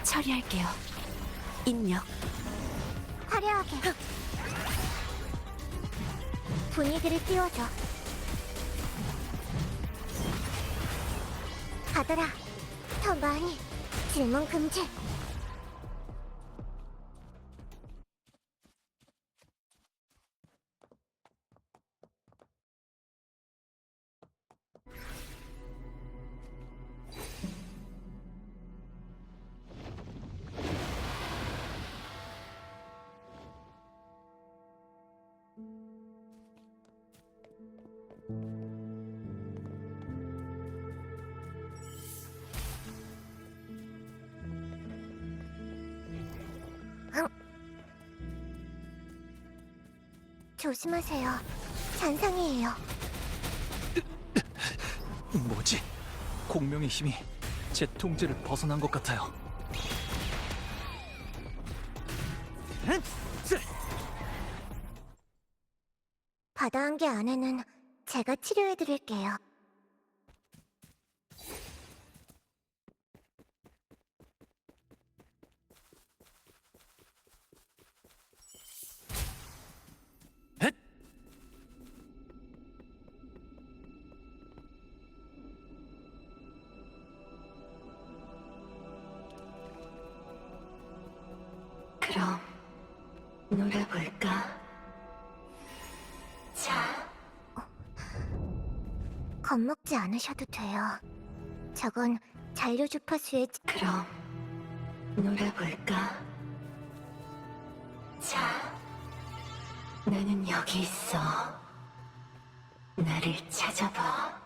처리할게요. 입력. 화려하게. 분위기를 띄워줘. 받아라. 더 많이. 질문 금지. 조심하세요. 잔상이에요. 뭐지? 공명의 힘이 제 통제를 벗어난 것 같아요. 바다 안개 안에는 제가 치료해드릴게요. 그럼 놀아볼까? 자, 겁먹지 않으셔도 돼요. 저건 잔류 주파수의 그럼 놀아볼까? 자, 나는 여기 있어. 나를 찾아봐.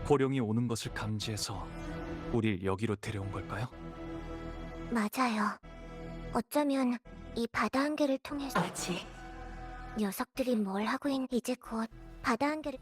고령이 오는 것을 감지해서 우릴 여기로 데려온 걸까요? 맞아요. 어쩌면 이 바다 안개를 통해서 아직 녀석들이 뭘 하고 이제 곧 바다 안개를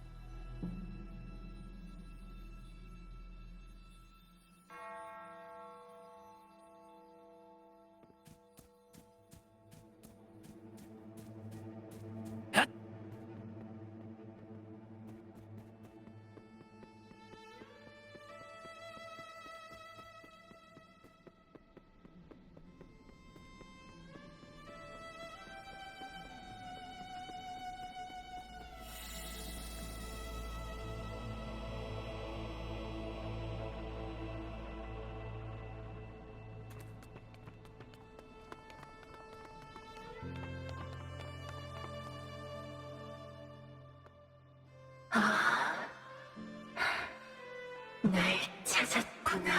날 찾았구나.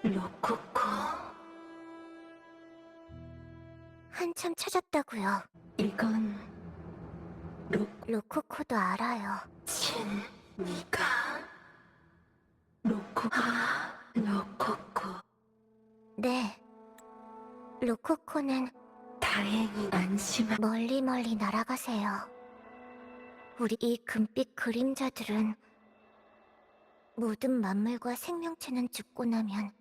로코코. 한참 찾았다고요. 이건 로코코도 알아요. 네가 로코코. 네. 로코코는 다행히 안심하. 멀리 날아가세요. 우리 이 금빛 그림자들은 모든 만물과 생명체는 죽고 나면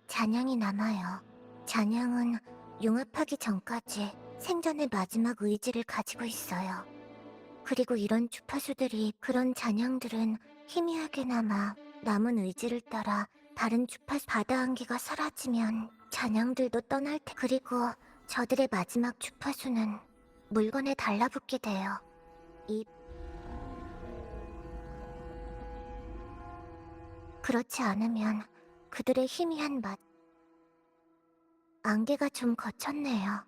잔향이 남아요. 잔향은 융합하기 전까지 생전의 마지막 의지를 가지고 있어요. 그리고 이런 주파수들이 그런 잔향들은 희미하게나마 남은 의지를 따라 다른 주파수 바다 안개가 사라지면 잔향들도 떠날 테. 그리고 저들의 마지막 주파수는 물건에 달라붙게 돼요. 그렇지 않으면 그들의 희미한 안개가 좀 거쳤네요.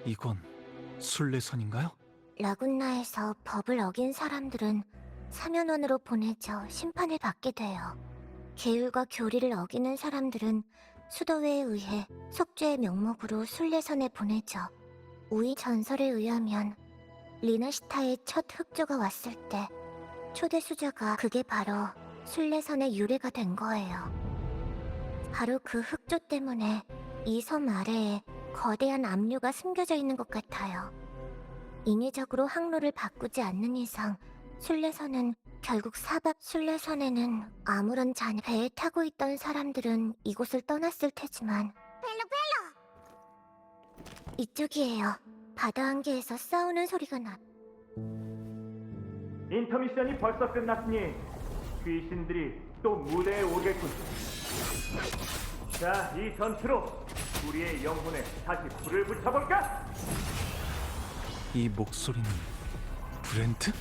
이건 순례선인가요? 라군나에서 법을 어긴 사람들은 사면원으로 보내져 심판을 받게 돼요. 계율과 교리를 어기는 사람들은 수도회에 의해 속죄의 명목으로 순례선에 보내져. 우이 전설에 의하면 리나시타의 첫 흑조가 왔을 때 초대 수자가 그게 바로 순례선의 유래가 된 거예요. 바로 그 흑조 때문에 이 섬 아래에 거대한 압류가 숨겨져 있는 것 같아요. 인위적으로 항로를 바꾸지 않는 이상 순례선은 결국 사박 순례선에는 아무런 배에 타고 있던 사람들은 이곳을 떠났을 테지만 이쪽이에요. 바다 한계에서 싸우는 소리가 나. 인터미션이 벌써 끝났으니 귀신들이 또 무대에 오르겠군. 자, 이 전투로 우리의 영혼에 다시 불을 붙여볼까? 이 목소리는 브렌트?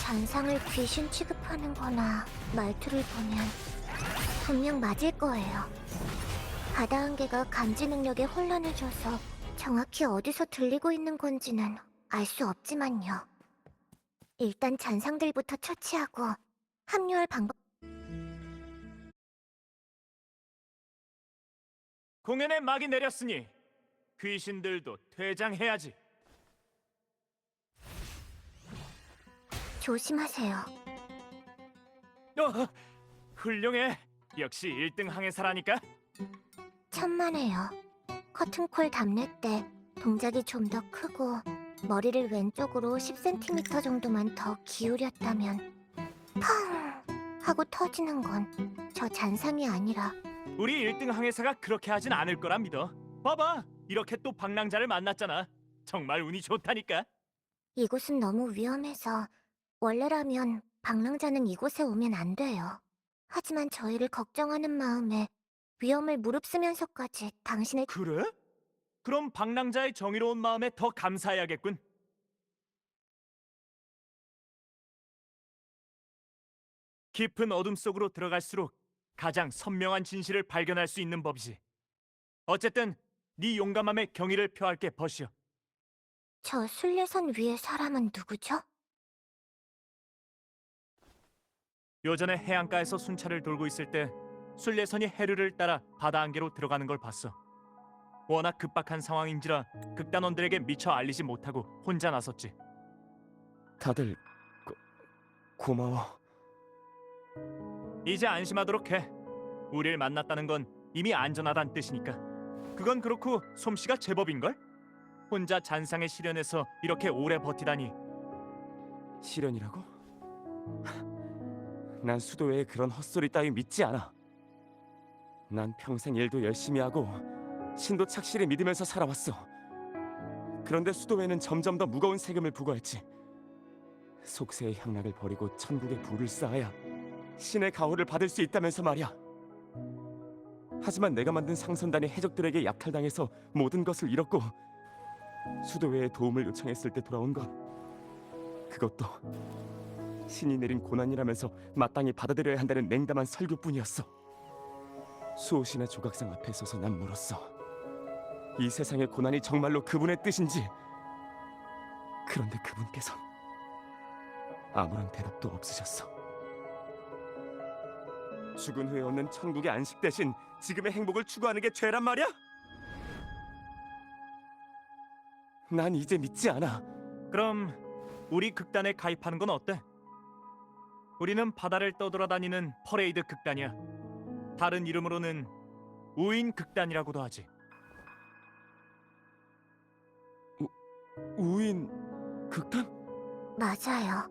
잔상을 귀신 취급하는 거나 말투를 보면 분명 맞을 거예요. 바다 한계가 감지 능력에 혼란을 줘서 정확히 어디서 들리고 있는 건지는 알 수 없지만요. 일단 잔상들부터 처치하고 합류할 방법. 공연에 막이 내렸으니 귀신들도 퇴장해야지. 조심하세요. 훌륭해. 역시 1등 항해사라니까. 천만에요. 커튼콜 답례 때 동작이 좀 더 크고 머리를 왼쪽으로 10cm 정도만 더 기울였다면 펑 하고 터지는 건 저 잔상이 아니라 우리 1등 항해사가 그렇게 하진 않을 거라 믿어. 봐봐, 이렇게 또 방랑자를 만났잖아. 정말 운이 좋다니까. 이곳은 너무 위험해서 원래라면 방랑자는 이곳에 오면 안 돼요. 하지만 저희를 걱정하는 마음에 위험을 무릅쓰면서까지 당신을 그래? 그럼 방랑자의 정의로운 마음에 더 감사해야겠군. 깊은 어둠 속으로 들어갈수록 가장 선명한 진실을 발견할 수 있는 법이지. 어쨌든 네 용감함에 경의를 표할게, 버시어. 저 순례선 위의 사람은 누구죠? 요전에 해안가에서 순찰을 돌고 있을 때 순례선이 해류를 따라 바다 안개로 들어가는 걸 봤어. 워낙 급박한 상황인지라 극단원들에게 미처 알리지 못하고 혼자 나섰지. 다들 고마워. 이제 안심하도록 해. 우릴 만났다는 건 이미 안전하다는 뜻이니까. 그건 그렇고 솜씨가 제법인걸? 혼자 잔상의 시련에서 이렇게 오래 버티다니. 시련이라고? 난 수도회의 그런 헛소리 따위 믿지 않아. 난 평생 일도 열심히 하고 신도 착실히 믿으면서 살아왔어. 그런데 수도회는 점점 더 무거운 세금을 부과했지. 속세의 향락을 버리고 천국의 부를 쌓아야 신의 가호를 받을 수 있다면서 말이야. 하지만 내가 만든 상선단이 해적들에게 약탈당해서 모든 것을 잃었고 수도회의 도움을 요청했을 때 돌아온 건 그것도 신이 내린 고난이라면서 마땅히 받아들여야 한다는 냉담한 설교뿐이었어. 수호신의 조각상 앞에 서서 난 물었어. 이 세상의 고난이 정말로 그분의 뜻인지. 그런데 그분께선 아무런 대답도 없으셨어. 죽은 후에 얻는 천국의 안식 대신 지금의 행복을 추구하는 게 죄란 말이야? 난 이제 믿지 않아. 그럼 우리 극단에 가입하는 건 어때? 우리는 바다를 떠돌아다니는 퍼레이드 극단이야. 다른 이름으로는 우인 극단이라고도 하지. 우인 극단? 맞아요.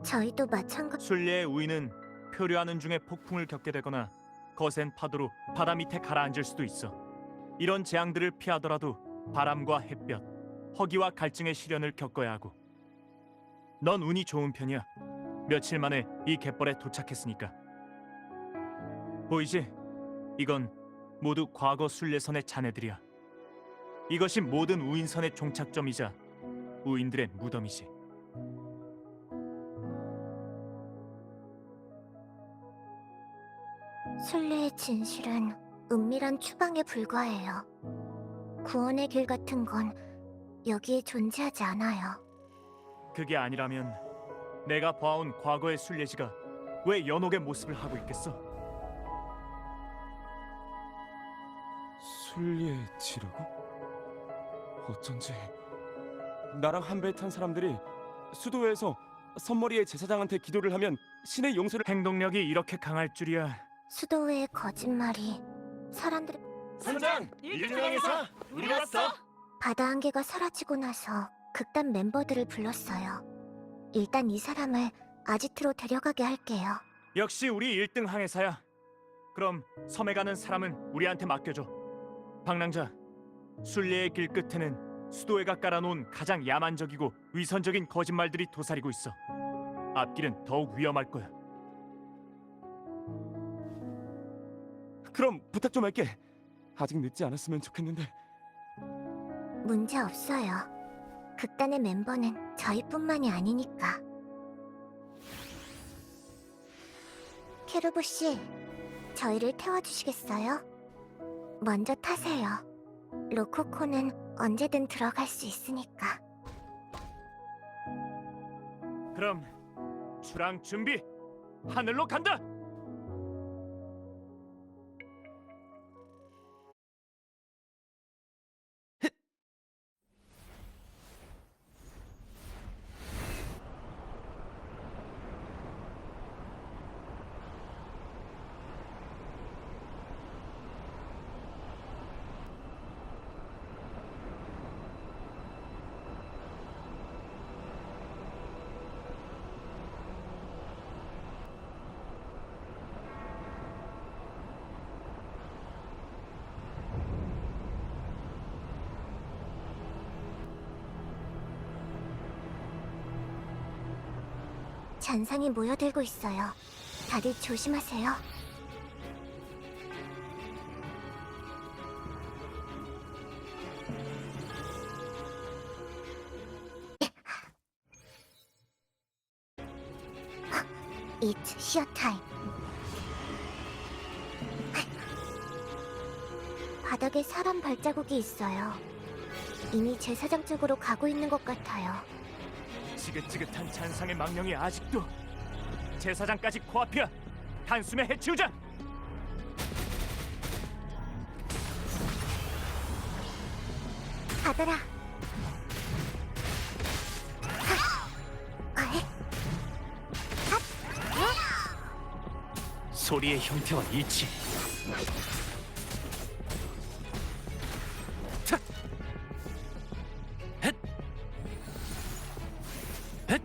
저희도 마찬가지. 순례의 우인은 표류하는 중에 폭풍을 겪게 되거나 거센 파도로 바다 밑에 가라앉을 수도 있어. 이런 재앙들을 피하더라도 바람과 햇볕, 허기와 갈증의 시련을 겪어야 하고. 넌 운이 좋은 편이야. 며칠 만에 이 갯벌에 도착했으니까. 보이지? 이건 모두 과거 순례선의 자네들이야. 이것이 모든 우인선의 종착점이자 우인들의 무덤이지. 순례의 진실은 은밀한 추방에 불과해요. 구원의 길 같은 건 여기에 존재하지 않아요. 그게 아니라면 내가 봐온 과거의 순례지가 왜 연옥의 모습을 하고 있겠어? 순례지라고? 어쩐지 나랑 한 배에 탄 사람들이 수도회에서 선머리의 제사장한테 기도를 하면 신의 용서를. 행동력이 이렇게 강할 줄이야. 수도회의 거짓말이 사람들을. 선장! 1등 항해사! 우리 왔어! 바다 한계가 사라지고 나서 극단 멤버들을 불렀어요. 일단 이 사람을 아지트로 데려가게 할게요. 역시 우리 1등 항해사야. 그럼 섬에 가는 사람은 우리한테 맡겨줘. 방랑자, 순례의 길 끝에는 수도회가 깔아놓은 가장 야만적이고 위선적인 거짓말들이 도사리고 있어. 앞길은 더욱 위험할 거야. 그럼 부탁 좀 할게. 아직 늦지 않았으면 좋겠는데. 문제 없어요. 극단의 멤버는 저희뿐만이 아니니까. 케루브 씨, 저희를 태워주시겠어요? 먼저 타세요. 로코코는 언제든 들어갈 수 있으니까. 그럼 출항 준비. 하늘로 간다. 잔상이 모여들고 있어요. 다들 조심하세요. It's show time. 바닥에 사람 발자국이 있어요. 이미 제사장 쪽으로 가고 있는 것 같아요. 지긋지긋한 잔상의 망령이 아직도. 제사장까지 코앞이야. 단숨에 해치우자. 가더라. 소리의 형태와 일치. 차! 헷! 헷!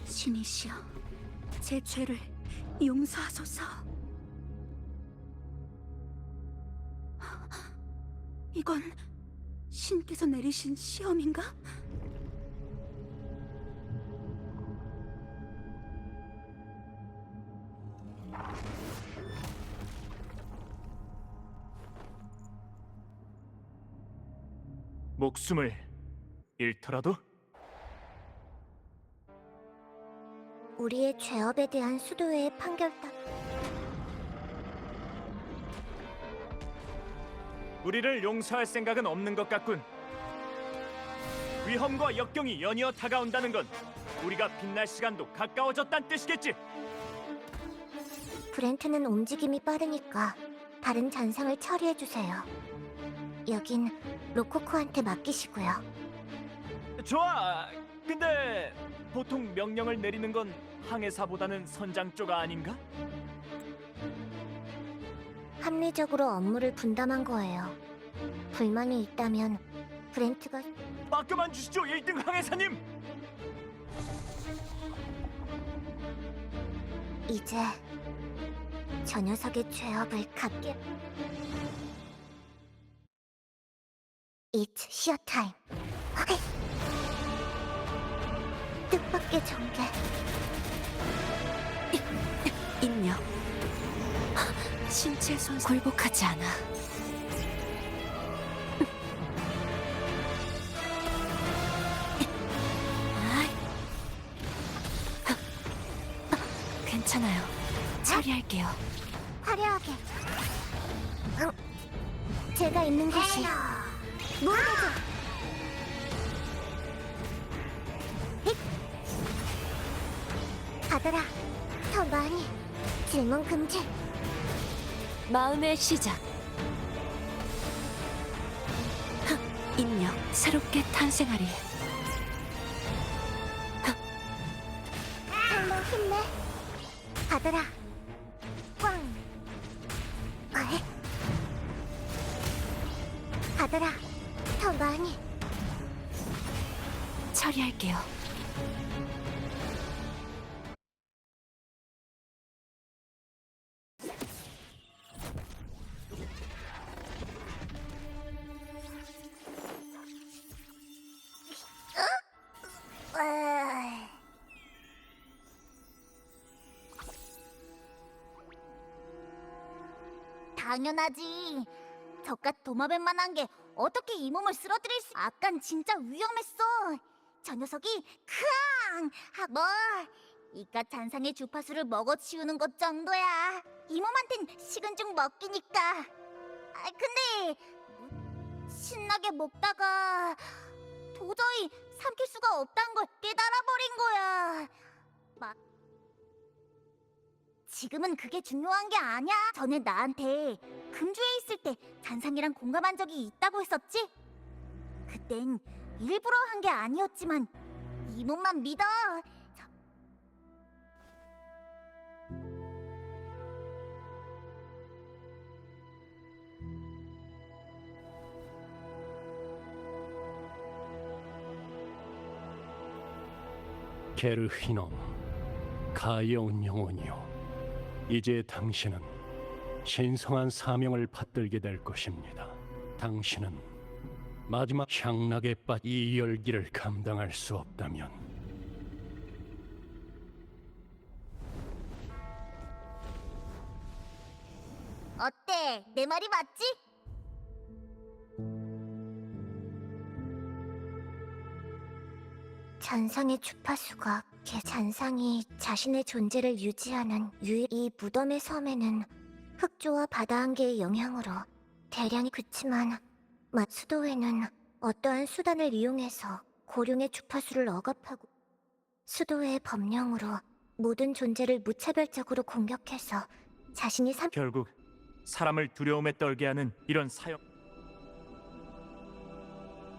신이시여, 제 죄를 용서하소서. 이건 신께서 내리신 시험인가? 목숨을 잃더라도? 우리의 죄업에 대한 수도회의 판결 따 우리를 용서할 생각은 없는 것 같군. 위험과 역경이 연이어 다가온다는 건 우리가 빛날 시간도 가까워졌다는 뜻이겠지. 브렌트는 움직임이 빠르니까 다른 잔상을 처리해주세요. 여긴 로코코한테 맡기시고요. 좋아. 근데 보통 명령을 내리는 건 항해사보다는 선장 쪽 아닌가? 합리적으로 업무를 분담한 거예요. 불만이 있다면 브렌트가 맡겨만 주시죠, 1등 항해사님. 이제 저 녀석의 죄업을 갚게. It's show time. 뜻밖의 전개. 인력. 신체 손 굴복하지 않아. 괜찮아요. 처리할게요. 화려하게. 제가 있는 곳이 무대죠. 받아라. 더 많이. 질문 금지. 마음의 시작. 인력 새롭게 탄생하리. 한번 힘내. 받아라. 꽝. 아이. 받아라. 더 많이. 처리할게요. 당연하지. 저깟 도마뱀만한 게 어떻게 이 몸을 쓰러뜨릴 수? 아깐 진짜 위험했어. 저 녀석이 크앙! 뭐 이깟 잔상의 주파수를 먹어치우는 것 정도야. 이 몸한텐 식은 죽 먹기니까. 근데 신나게 먹다가 도저히 삼킬 수가 없단 걸 깨달아버린 거야. 지금은 그게 중요한 게 아니야. 전에 나한테 금주에 있을 때 잔상이랑 공감한 적이 있다고 했었지? 그땐 일부러 한 게 아니었지만 이 몸만 믿어. 게르히놈, 가여운 영혼이요. 이제 당신은 신성한 사명을 받들게 될 것입니다. 당신은 마지막 향락에 빠진 이 열기를 감당할 수 없다면 어때? 내 말이 맞지? 잔상의 주파수가 잔상이 자신의 존재를 유지하는 이 무덤의 섬에는 흑조와 바다 한계의 영향으로 대량이 그치만 수도에는 어떠한 수단을 이용해서 고룡의 주파수를 억압하고 수도의 법령으로 모든 존재를 무차별적으로 공격해서 자신이 결국 사람을 두려움에 떨게 하는 이런 사형.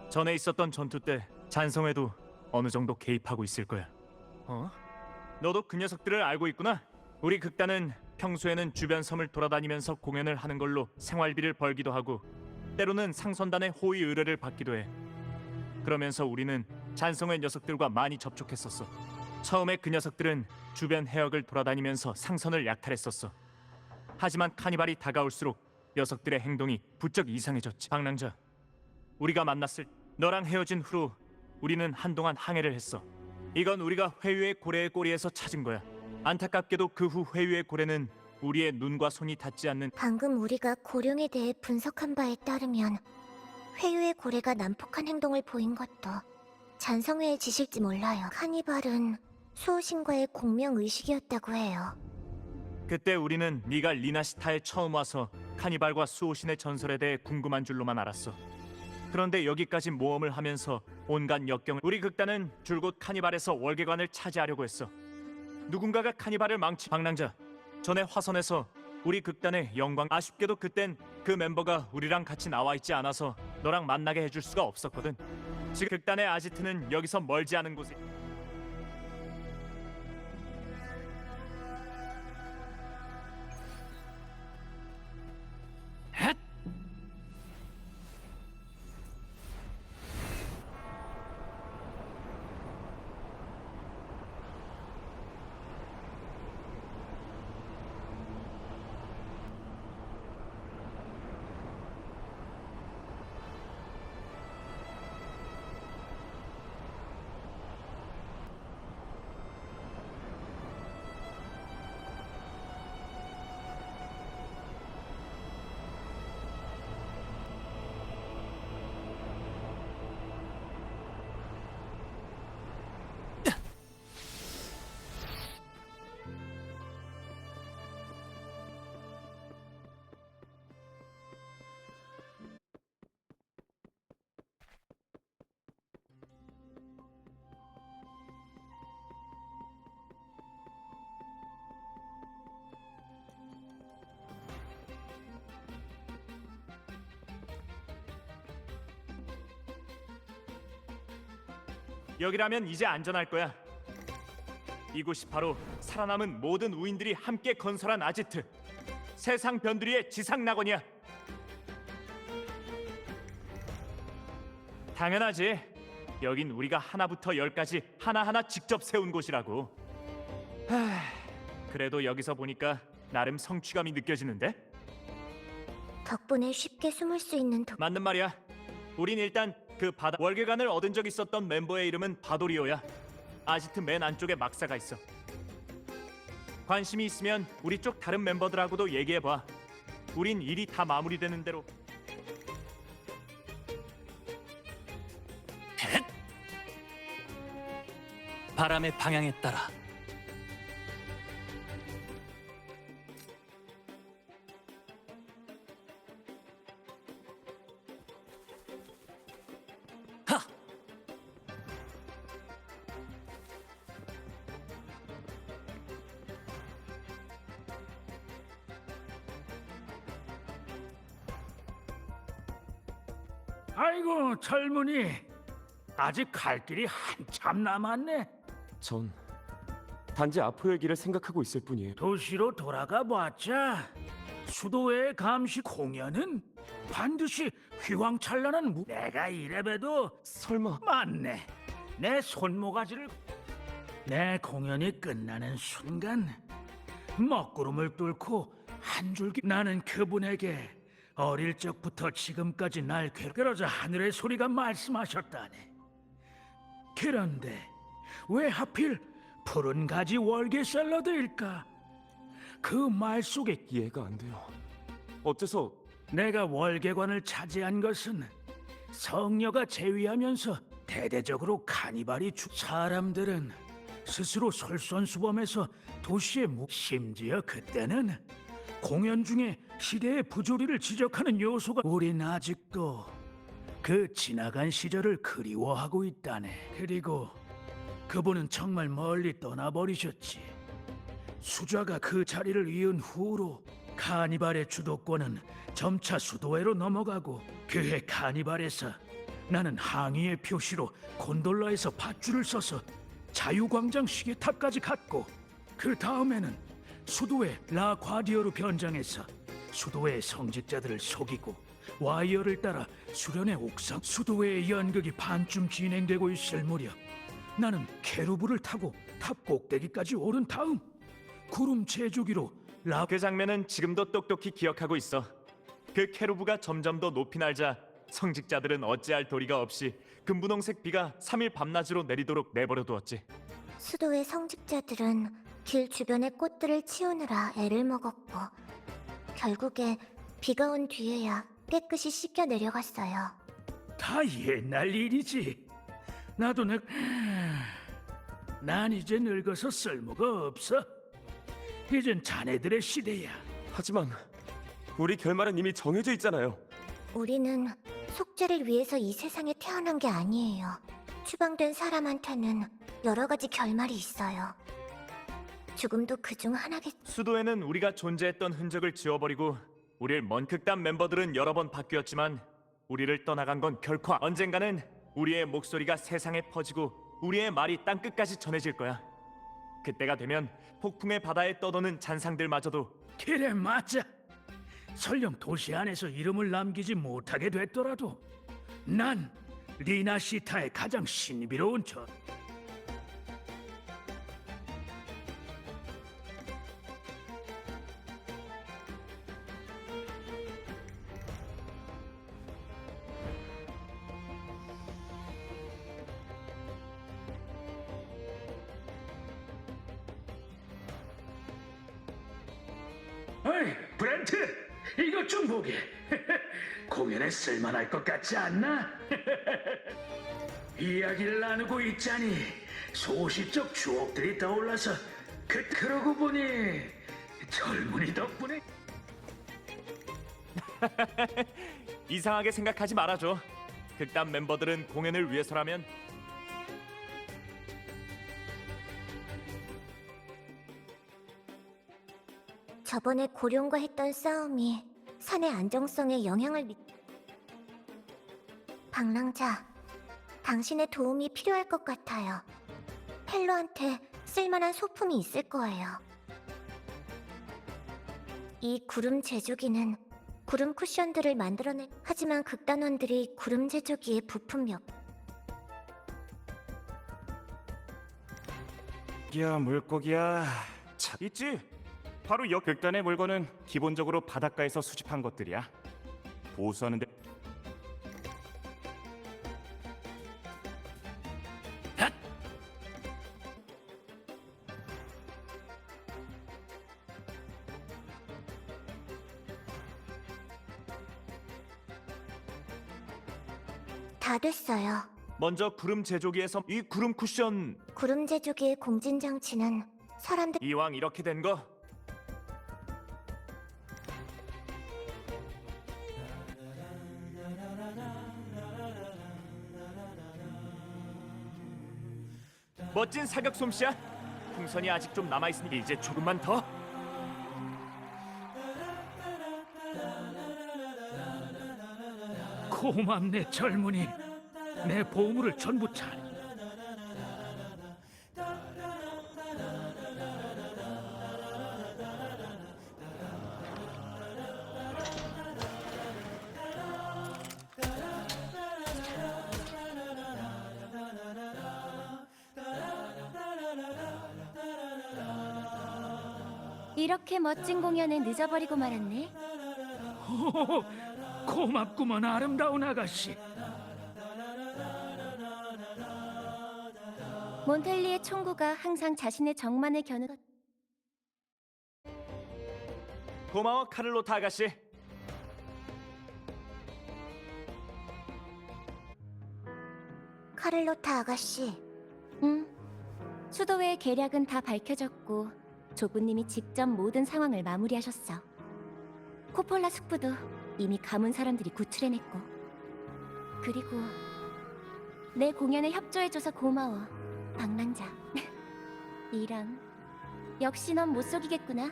전에 있었던 전투 때 잔성에도 어느 정도 개입하고 있을 거야. 너도 그 녀석들을 알고 있구나. 우리 극단은 평소에는 주변 섬을 돌아다니면서 공연을 하는 걸로 생활비를 벌기도 하고 때로는 상선단의 호의 의뢰를 받기도 해. 그러면서 우리는 잔성의 녀석들과 많이 접촉했었어. 처음에 그 녀석들은 주변 해역을 돌아다니면서 상선을 약탈했었어. 하지만 카니발이 다가올수록 녀석들의 행동이 부쩍 이상해졌지. 방랑자, 우리가 만났을 너랑 헤어진 후로 우리는 한동안 항해를 했어. 이건 우리가 회유의 고래의 꼬리에서 찾은 거야. 안타깝게도 그 후 회유의 고래는 우리의 눈과 손이 닿지 않는. 방금 우리가 고룡에 대해 분석한 바에 따르면 회유의 고래가 난폭한 행동을 보인 것도 잔성회의 짓일지 몰라요. 카니발은 수호신과의 공명의식이었다고 해요. 그때 우리는 네가 리나시타에 처음 와서 카니발과 수호신의 전설에 대해 궁금한 줄로만 알았어. 그런데 여기까지 모험을 하면서 온갖 역경을 우리 극단은 줄곧 카니발에서 월계관을 차지하려고 했어. 누군가가 카니발을 방랑자, 전에 화선에서 우리 극단의 영광. 아쉽게도 그땐 그 멤버가 우리랑 같이 나와 있지 않아서 너랑 만나게 해줄 수가 없었거든. 지금 극단의 아지트는 여기서 멀지 않은 곳에. 여기라면 이제 안전할 거야. 이곳이 바로 살아남은 모든 우인들이 함께 건설한 아지트. 세상 변두리의 지상 낙원이야. 당연하지. 여긴 우리가 하나부터 열까지 하나하나 직접 세운 곳이라고. 그래도 여기서 보니까 나름 성취감이 느껴지는데? 덕분에 쉽게 숨을 수 있는 맞는 말이야. 우린 일단 그 바다 월계관을 얻은 적 있었던 멤버의 이름은 바도리오야. 아지트 맨 안쪽에 막사가 있어. 관심이 있으면 우리 쪽 다른 멤버들하고도 얘기해봐. 우린 일이 다 마무리되는 대로. 바람의 방향에 따라. 하! 아이고 젊은이, 아직 갈 길이 한참 남았네. 전 단지 앞으로의 길을 생각하고 있을 뿐이에요. 도시로 돌아가 봤자 수도의 감시 공연은 반드시 휘황찬란한 내가 이래봬도 설마 맞네. 내 손모가지를 내 공연이 끝나는 순간 먹구름을 뚫고 한 줄기 나는 그분에게 어릴 적부터 지금까지 날 그러자 하늘의 소리가 말씀하셨다네. 그런데 왜 하필 푸른 가지 월계 샐러드일까? 그 말 속에 이해가 안 돼요. 어째서 내가 월계관을 차지한 것은 성녀가 제위하면서 대대적으로 카니발이 사람들은 스스로 솔선수범해서 도시에 심지어 그때는 공연 중에 시대의 부조리를 지적하는 요소가 우린 아직도 그 지나간 시절을 그리워하고 있다네. 그리고 그분은 정말 멀리 떠나버리셨지. 수좌가 그 자리를 이은 후로 카니발의 주도권은 점차 수도회로 넘어가고 그해 카니발에서 나는 항의의 표시로 곤돌라에서 밧줄을 써서 자유광장 시계탑까지 갔고, 그 다음에는 수도회 라과디어로 변장해서 수도회의 성직자들을 속이고 와이어를 따라 수련의 옥상 수도회의 연극이 반쯤 진행되고 있을 무렵 나는 캐루브를 타고 탑 꼭대기까지 오른 다음 구름 제조기로 그 장면은 지금도 똑똑히 기억하고 있어. 그 캐루브가 점점 더 높이 날자 성직자들은 어찌할 도리가 없이 금분홍색 비가 3일 밤낮으로 내리도록 내버려 두었지. 수도의 성직자들은 길 주변의 꽃들을 치우느라 애를 먹었고 결국에 비가 온 뒤에야 깨끗이 씻겨 내려갔어요. 다 옛날 일이지. 나도 난 이제 늙어서 쓸모가 없어. 이젠 자네들의 시대야. 하지만 우리 결말은 이미 정해져 있잖아요. 우리는 속죄를 위해서 이 세상에 태어난 게 아니에요. 추방된 사람한테는 여러 가지 결말이 있어요. 죽음도 그중 하나겠지. 수도에는 우리가 존재했던 흔적을 지워버리고 우릴 먼 극단 멤버들은 여러 번 바뀌었지만 우리를 떠나간 건 결코 언젠가는 우리의 목소리가 세상에 퍼지고 우리의 말이 땅끝까지 전해질 거야. 그때가 되면 폭풍의 바다에 떠도는 잔상들마저도 그래, 맞아. 설령 도시 안에서 이름을 남기지 못하게 됐더라도 난 리나 시타의 가장 신비로운 어이, 브렌트! 이것 좀 보게. 공연에 쓸만할 것 같지 않나? 이야기를 나누고 있자니 소시적 추억들이 떠올라서 그러고 보니 젊은이 덕분에 이상하게 생각하지 말아줘. 극단 멤버들은 공연을 위해서라면 저번에 고룡과 했던 싸움이 산의 안정성에 영향을 방랑자, 당신의 도움이 필요할 것 같아요. 헬로한테 쓸만한 소품이 있을 거예요. 이 구름 제조기는 구름 쿠션들을 만들어낸 하지만 극단원들이 구름 제조기의 부품력 야 물고기야 있지. 바로 극단의 물건은 기본적으로 바닷가에서 수집한 것들이야. 보수하는데 다 됐어요. 먼저 구름 제조기에서 이 구름 쿠션. 구름 제조기의 공진 장치는 사람들 이왕 이렇게 된 거 멋진 사격 솜씨야. 풍선이 아직 좀 남아있으니 이제 조금만 더. 고맙네 젊은이. 내 보물을 전부 잘. 이렇게 멋진 공연에 늦어버리고 말았네. 호호호, 고맙구먼 아름다운 아가씨. 몬텔리의 총구가 항상 자신의 정만을 겨누 고마워 카를로타 아가씨. 카를로타 아가씨. 수도회의 계략은 다 밝혀졌고 조부님이 직접 모든 상황을 마무리하셨어. 코폴라 숙부도 이미 가문 사람들이 구출해냈고. 그리고 내 공연에 협조해줘서 고마워, 방랑자. 이런, 역시 넌 못 속이겠구나.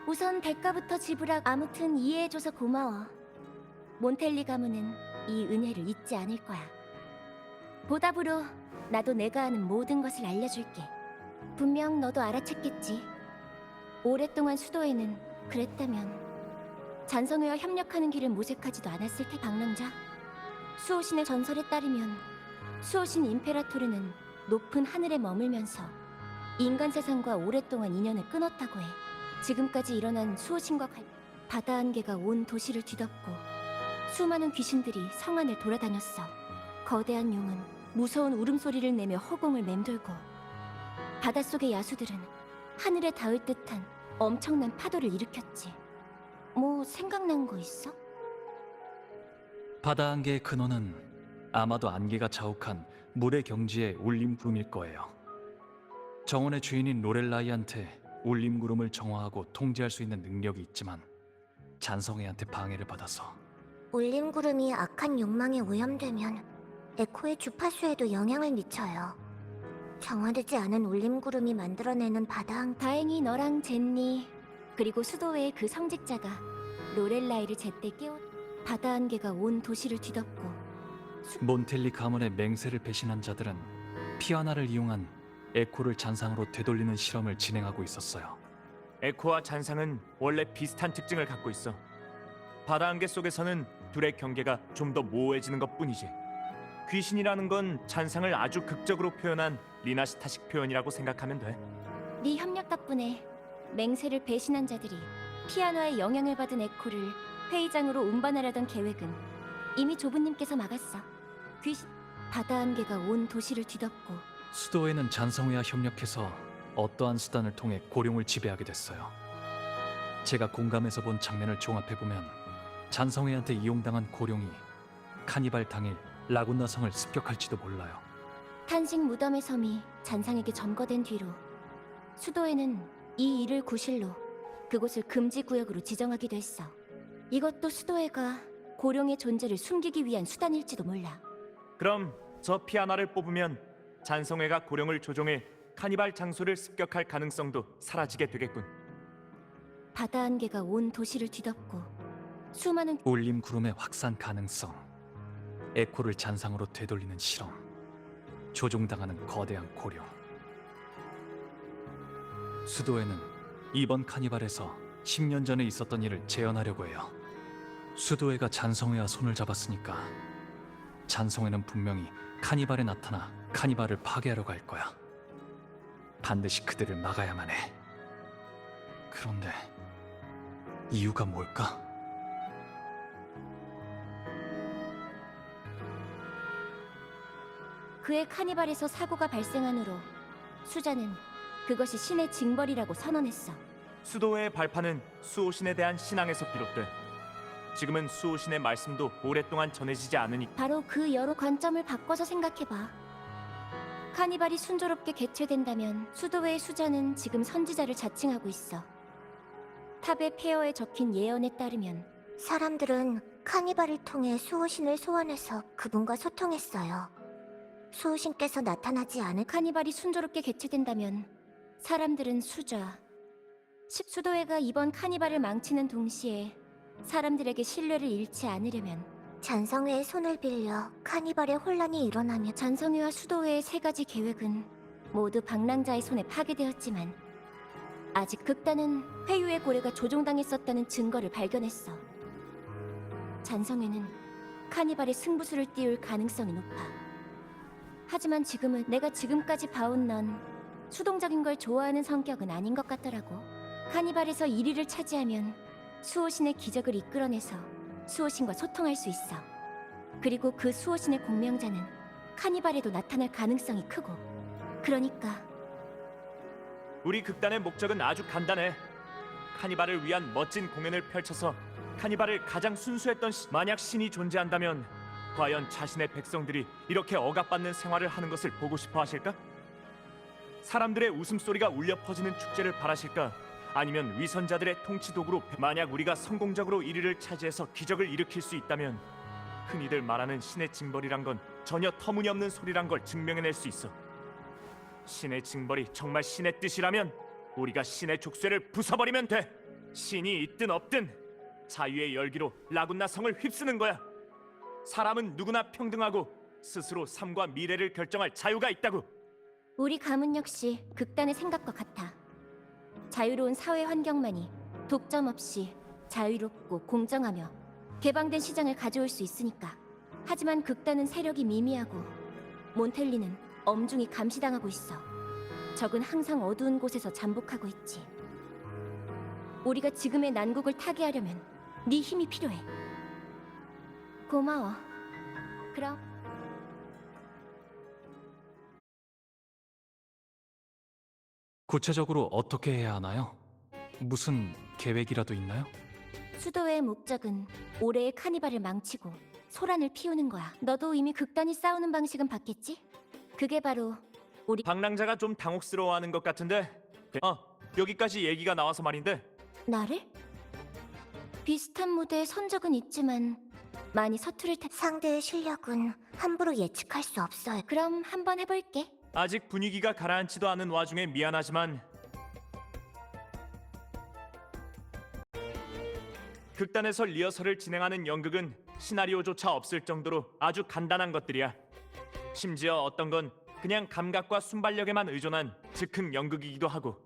우선 대가부터 지불하고 아무튼 이해해줘서 고마워. 몬텔리 가문은 이 은혜를 잊지 않을 거야. 보답으로 나도 내가 아는 모든 것을 알려줄게. 분명 너도 알아챘겠지. 오랫동안 수도에는 그랬다면 잔성회와 협력하는 길을 모색하지도 않았을 테. 방랑자, 수호신의 전설에 따르면 수호신 임페라토르는 높은 하늘에 머물면서 인간 세상과 오랫동안 인연을 끊었다고 해. 지금까지 일어난 수호신과 바다 안개가 온 도시를 뒤덮고 수많은 귀신들이 성 안을 돌아다녔어. 거대한 용은 무서운 울음소리를 내며 허공을 맴돌고 바닷속의 야수들은 하늘에 닿을 듯한 엄청난 파도를 일으켰지. 뭐 생각난 거 있어? 바다 안개의 근원은 아마도 안개가 자욱한 물의 경지의 울림구름일 거예요. 정원의 주인인 로렐라이한테 울림구름을 정화하고 통제할 수 있는 능력이 있지만 잔성애한테 방해를 받아서. 울림구름이 악한 욕망에 오염되면 에코의 주파수에도 영향을 미쳐요. 정화되지 않은 울림구름이 만들어내는 다행히 너랑 젠니 그리고 수도회의 그 성직자가 로렐라이를 제때 깨워 바다 안개가 온 도시를 뒤덮고 몬텔리 가문의 맹세를 배신한 자들은 피아나를 이용한 에코를 잔상으로 되돌리는 실험을 진행하고 있었어요. 에코와 잔상은 원래 비슷한 특징을 갖고 있어. 바다 안개 속에서는 둘의 경계가 좀 더 모호해지는 것뿐이지. 귀신이라는 건 잔상을 아주 극적으로 표현한 리나시타식 표현이라고 생각하면 돼. 네 협력 덕분에 맹세를 배신한 자들이 피아노의 영향을 받은 에코를 회의장으로 운반하려던 계획은 이미 조부님께서 막았어. 바다 안개가 온 도시를 뒤덮고 수도에는 잔성회와 협력해서 어떠한 수단을 통해 고룡을 지배하게 됐어요. 제가 공감해서 본 장면을 종합해보면 잔성회한테 이용당한 고룡이 카니발 당일 라군나 성을 습격할지도 몰라요. 탄식 무덤의 섬이 잔상에게 점거된 뒤로 수도에는 이 일을 구실로 그곳을 금지 구역으로 지정하기도 했어. 이것도 수도회가 고룡의 존재를 숨기기 위한 수단일지도 몰라. 그럼 저 피아나를 뽑으면 잔성회가 고령을 조종해 카니발 장소를 습격할 가능성도 사라지게 되겠군. 바다 안개가 온 도시를 뒤덮고 수많은 울림 구름의 확산 가능성. 에코를 잔상으로 되돌리는 실험, 조종당하는 거대한 고령. 수도에는 이번 카니발에서 10년 전에 있었던 일을 재현하려고 해요. 수도회가 잔성회와 손을 잡았으니까 잔성회는 분명히 카니발에 나타나 카니발을 파괴하려고 할 거야. 반드시 그들을 막아야만 해. 그런데 이유가 뭘까? 그의 카니발에서 사고가 발생한 후로 수자는 그것이 신의 징벌이라고 선언했어. 수도회의 발판은 수호신에 대한 신앙에서 비롯돼. 지금은 수호신의 말씀도 오랫동안 전해지지 않으니 바로 그 여러 관점을 바꿔서 생각해봐. 카니발이 순조롭게 개최된다면 수도회의 수자는 지금 선지자를 자칭하고 있어. 탑의 폐허에 적힌 예언에 따르면 사람들은 카니발을 통해 수호신을 소환해서 그분과 소통했어요. 수호신께서 나타나지 않은 카니발이 순조롭게 개최된다면 사람들은 수도회가 이번 카니발을 망치는 동시에 사람들에게 신뢰를 잃지 않으려면 잔성회의 손을 빌려 카니발의 혼란이 일어나며 잔성회와 수도회의 세 가지 계획은 모두 방랑자의 손에 파괴되었지만 아직 극단은 회유의 고래가 조종당했었다는 증거를 발견했어. 잔성회는 카니발의 승부수를 띄울 가능성이 높아. 하지만 지금은 내가 지금까지 봐온 넌 수동적인 걸 좋아하는 성격은 아닌 것 같더라고. 카니발에서 1위를 차지하면 수호신의 기적을 이끌어내서 수호신과 소통할 수 있어. 그리고 그 수호신의 공명자는 카니발에도 나타날 가능성이 크고. 그러니까 우리 극단의 목적은 아주 간단해. 카니발을 위한 멋진 공연을 펼쳐서 카니발을 가장 순수했던 만약 신이 존재한다면 과연 자신의 백성들이 이렇게 억압받는 생활을 하는 것을 보고 싶어 하실까? 사람들의 웃음소리가 울려 퍼지는 축제를 바라실까? 아니면 위선자들의 통치 도구로 만약 우리가 성공적으로 1위를 차지해서 기적을 일으킬 수 있다면 흔히들 말하는 신의 징벌이란 건 전혀 터무니없는 소리란 걸 증명해낼 수 있어. 신의 징벌이 정말 신의 뜻이라면 우리가 신의 족쇄를 부숴버리면 돼. 신이 있든 없든 자유의 열기로 라군나 성을 휩쓰는 거야. 사람은 누구나 평등하고 스스로 삶과 미래를 결정할 자유가 있다고. 우리 가문 역시 극단의 생각과 같아. 자유로운 사회 환경만이 독점 없이 자유롭고 공정하며 개방된 시장을 가져올 수 있으니까. 하지만 극단은 세력이 미미하고 몬텔리는 엄중히 감시당하고 있어. 적은 항상 어두운 곳에서 잠복하고 있지. 우리가 지금의 난국을 타개하려면 네 힘이 필요해. 고마워. 그럼 구체적으로 어떻게 해야 하나요? 무슨 계획이라도 있나요? 수도회의 목적은 올해의 카니발을 망치고 소란을 피우는 거야. 너도 이미 극단이 싸우는 방식은 봤겠지? 그게 바로 우리 방랑자가 좀 당혹스러워하는 것 같은데. 여기까지 얘기가 나와서 말인데. 나를? 비슷한 무대에 선 적은 있지만 많이 서투를 상대의 실력은 함부로 예측할 수 없어요. 그럼 한번 해볼게. 아직 분위기가 가라앉지도 않은 와중에 미안하지만 극단에서 리허설을 진행하는 연극은 시나리오조차 없을 정도로 아주 간단한 것들이야. 심지어 어떤 건 그냥 감각과 순발력에만 의존한 즉흥 연극이기도 하고.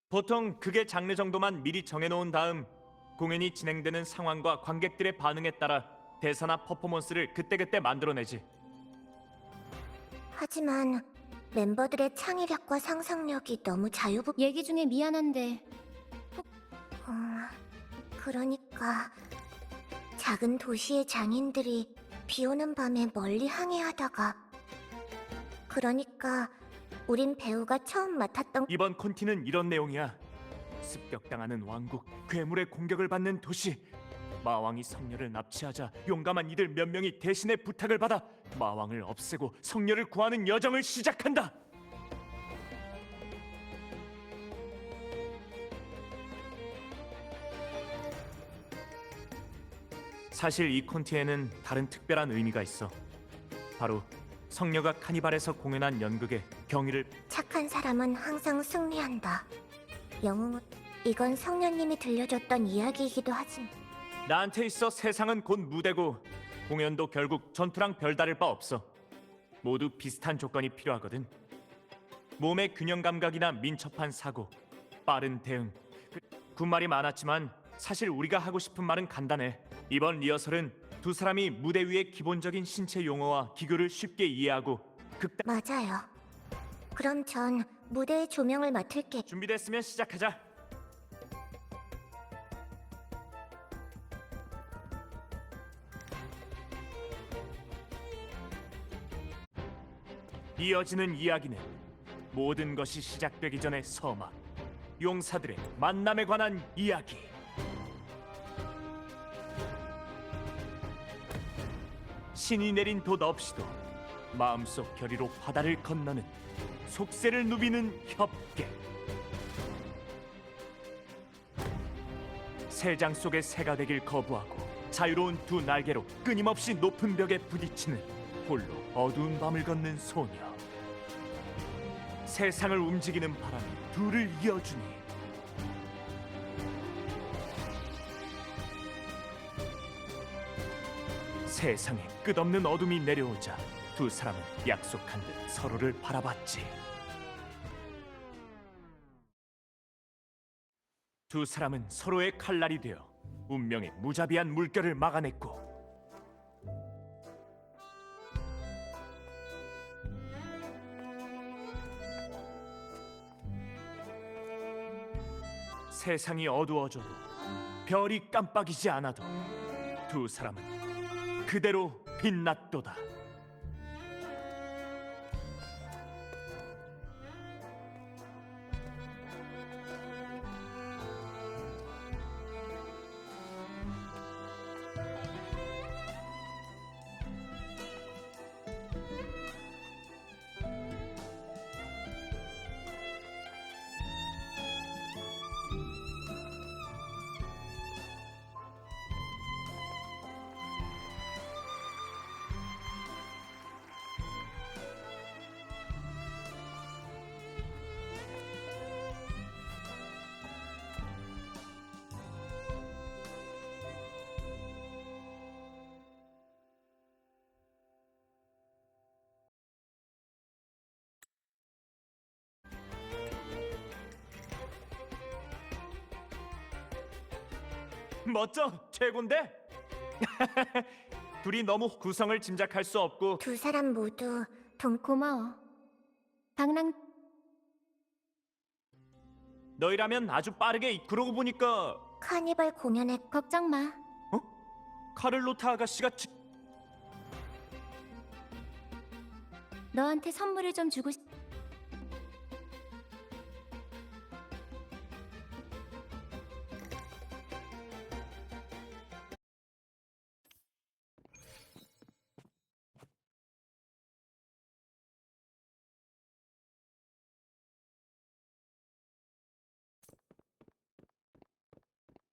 보통 극의 장르 정도만 미리 정해놓은 다음 공연이 진행되는 상황과 관객들의 반응에 따라 대사나 퍼포먼스를 그때그때 만들어내지. 하지만 멤버들의 창의력과 상상력이 너무 얘기 중에 미안한데 그러니까 작은 도시의 장인들이 비 오는 밤에 멀리 항해하다가 그러니까 우린 배우가 처음 맡았던 이번 콘티는 이런 내용이야. 습격당하는 왕국, 괴물의 공격을 받는 도시. 마왕이 성녀를 납치하자 용감한 이들 몇 명이 대신의 부탁을 받아 마왕을 없애고 성녀를 구하는 여정을 시작한다. 사실 이 콘티에는 다른 특별한 의미가 있어. 바로 성녀가 카니발에서 공연한 연극의 경위를. 착한 사람은 항상 승리한다. 영웅은 이건 성녀님이 들려줬던 이야기이기도 하지만 나한테 있어 세상은 곧 무대고 공연도 결국 전투랑 별다를 바 없어. 모두 비슷한 조건이 필요하거든. 몸의 균형 감각이나 민첩한 사고, 빠른 대응. 군말이 많았지만 사실 우리가 하고 싶은 말은 간단해. 이번 리허설은 두 사람이 무대 위의 기본적인 신체 용어와 기교를 쉽게 이해하고 맞아요. 그럼 전 무대의 조명을 맡을게. 준비됐으면 시작하자. 이어지는 이야기는 모든 것이 시작되기 전의 서막, 용사들의 만남에 관한 이야기. 신이 내린 돛 없이도 마음속 결의로 바다를 건너는 속세를 누비는 협계. 새장 속의 새가 되길 거부하고 자유로운 두 날개로 끊임없이 높은 벽에 부딪히는 홀로 어두운 밤을 걷는 소녀. 세상을 움직이는 바람이 둘을 이어주니 세상에 끝없는 어둠이 내려오자 두 사람은 약속한 듯 서로를 바라봤지. 두 사람은 서로의 칼날이 되어 운명의 무자비한 물결을 막아냈고 세상이 어두워져도 별이 깜빡이지 않아도 두 사람은 그대로 빛났도다. 멋져, 최곤데? 둘이 너무 구성을 짐작할 수 없고 두 사람 모두 고마워. 방랑 너희라면 아주 빠르게 그러고 보니까 카니발 공연에 걱정 마. 카를로타 아가씨가 너한테 선물을 좀 주고 싶...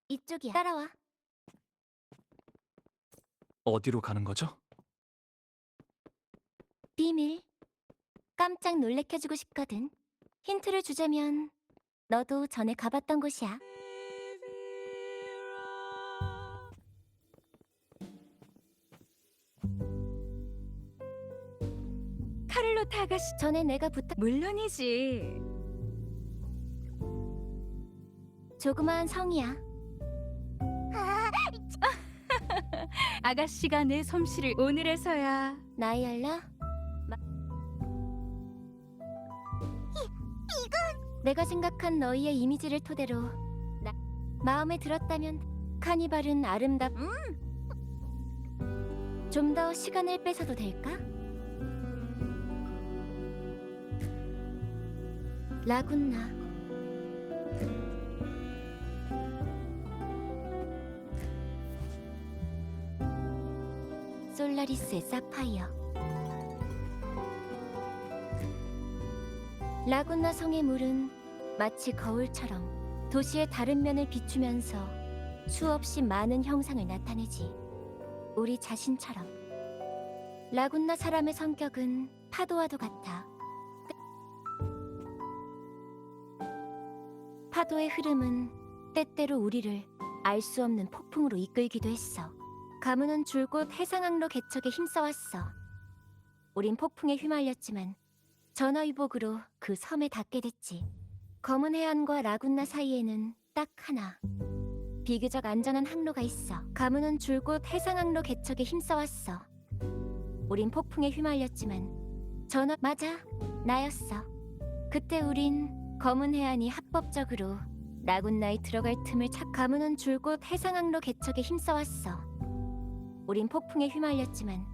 이쪽이야. 따라와. 어디로 가는 거죠? 비밀. 깜짝 놀래켜주고 싶거든. 힌트를 주자면 너도 전에 가봤던 곳이야. 카를로타 아가씨, 전에 내가 부탁... 물론이지. 조그마한 성이야. 아가씨가 내 솜씨를 오늘에서야. 나이알라? 내가 생각한 너희의 이미지를 토대로 마음에 들었다면 카니발은 좀 더 시간을 뺏어도 될까? 라군나. 솔라리스의 사파이어. 라군나 성의 물은 마치 거울처럼 도시의 다른 면을 비추면서 수없이 많은 형상을 나타내지. 우리 자신처럼. 라군나 사람의 성격은 파도와도 같아. 파도의 흐름은 때때로 우리를 알 수 없는 폭풍으로 이끌기도 했어. 가문은 줄곧 해상항로 개척에 힘써왔어. 우린 폭풍에 휘말렸지만 전화위복으로 그 섬에 닿게 됐지. 검은 해안과 라군나 사이에는 딱 하나 비교적 안전한 항로가 있어. 가문은 줄곧 해상항로 개척에 힘써왔어. 우린 폭풍에 휘말렸지만 맞아, 나였어. 그때 우린 검은 해안이 합법적으로 라군나에 들어갈 틈을 가문은 줄곧 해상항로 개척에 힘써왔어. 우린 폭풍에 휘말렸지만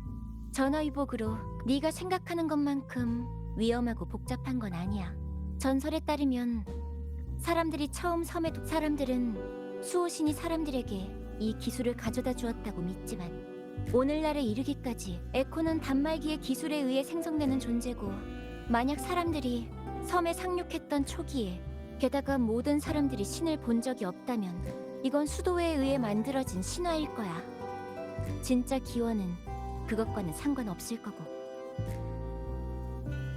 전화위복으로 네가 생각하는 것만큼 위험하고 복잡한 건 아니야. 전설에 따르면 사람들이 처음 섬에 사람들은 수호신이 사람들에게 이 기술을 가져다 주었다고 믿지만 오늘날에 이르기까지 에코는 단말기의 기술에 의해 생성되는 존재고, 만약 사람들이 섬에 상륙했던 초기에 게다가 모든 사람들이 신을 본 적이 없다면 이건 수도에 의해 만들어진 신화일 거야. 진짜 기원은 그것과는 상관없을 거고.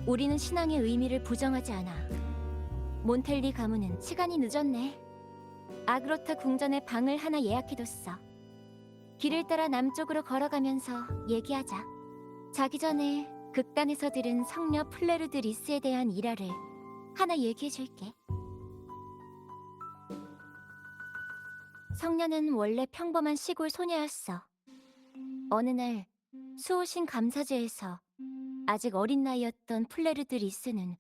우리는 신앙의 의미를 부정하지 않아. 몬텔리 가문은 시간이 늦었네. 아그로타 궁전에 방을 하나 예약해뒀어. 길을 따라 남쪽으로 걸어가면서 얘기하자. 자기 전에 극단에서 들은 성녀 플레르드 리스에 대한 일화를 하나 얘기해줄게. 성녀는 원래 평범한 시골 소녀였어. 어느 날 수호신 감사제에서 아직 어린 나이였던 플레르드 리스는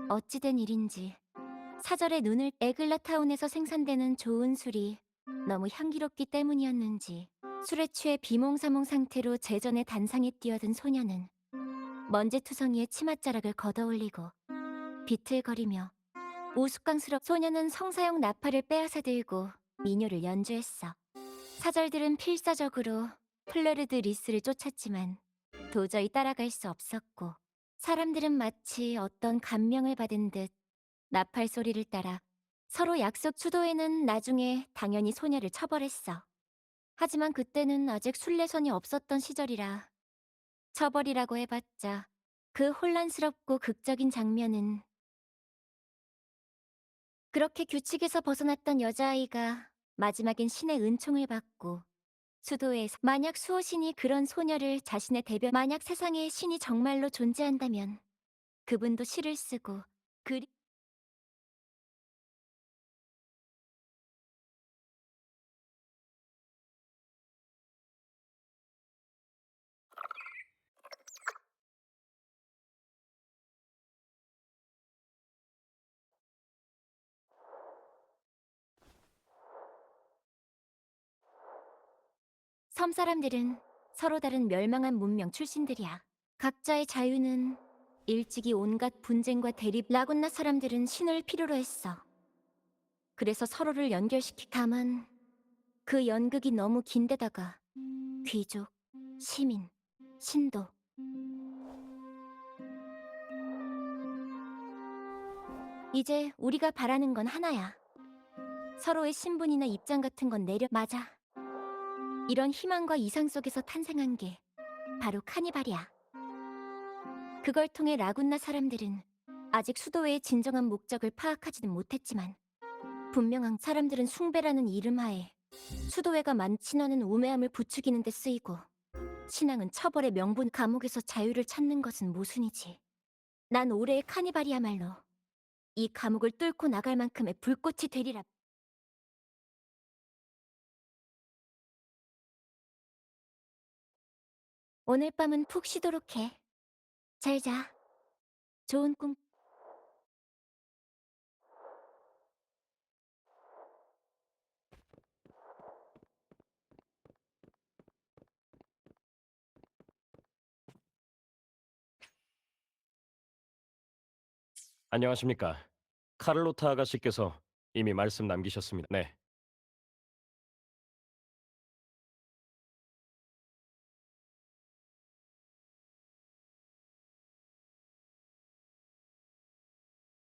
어찌된 일인지 사절의 눈을 에글라타운에서 생산되는 좋은 술이 너무 향기롭기 때문이었는지 술에 취해 비몽사몽 상태로 제전의 단상에 뛰어든 소녀는 먼지투성이에 치맛자락을 걷어올리고 비틀거리며 우스꽝스럽 소녀는 성사용 나팔을 빼앗아 들고 민요를 연주했어. 사절들은 필사적으로 플레르드 리스를 쫓았지만 도저히 따라갈 수 없었고, 사람들은 마치 어떤 감명을 받은 듯 나팔 소리를 따라 서로 약속 수도에는 나중에 당연히 소녀를 처벌했어. 하지만 그때는 아직 순례선이 없었던 시절이라 처벌이라고 해봤자 그 혼란스럽고 극적인 장면은 그렇게 규칙에서 벗어났던 여자아이가 마지막엔 신의 은총을 받고 수도에서 만약 수호신이 그런 소녀를 자신의 대변 만약 세상에 신이 정말로 존재한다면 그분도 시를 쓰고 그리 섬 사람들은 서로 다른 멸망한 문명 출신들이야. 각자의 자유는 일찍이 온갖 분쟁과 대립. 라군나 사람들은 신을 필요로 했어. 그래서 서로를 다만 그 연극이 너무 긴데다가 귀족, 시민, 신도 이제 우리가 바라는 건 하나야. 서로의 신분이나 입장 같은 건 맞아. 이런 희망과 이상 속에서 탄생한 게 바로 카니발이야. 그걸 통해 라군나 사람들은 아직 수도회의 진정한 목적을 파악하지는 못했지만 분명한 사람들은 숭배라는 이름 하에 수도회가 신화는 우매함을 부추기는 데 쓰이고 신앙은 처벌의 명분. 감옥에서 자유를 찾는 것은 모순이지. 난 올해의 카니발이야말로 이 감옥을 뚫고 나갈 만큼의 불꽃이 되리라. 오늘 밤은 푹 쉬도록 해. 잘 자. 좋은 꿈. 안녕하십니까. 카를로타 아가씨께서 이미 말씀 남기셨습니다. 네.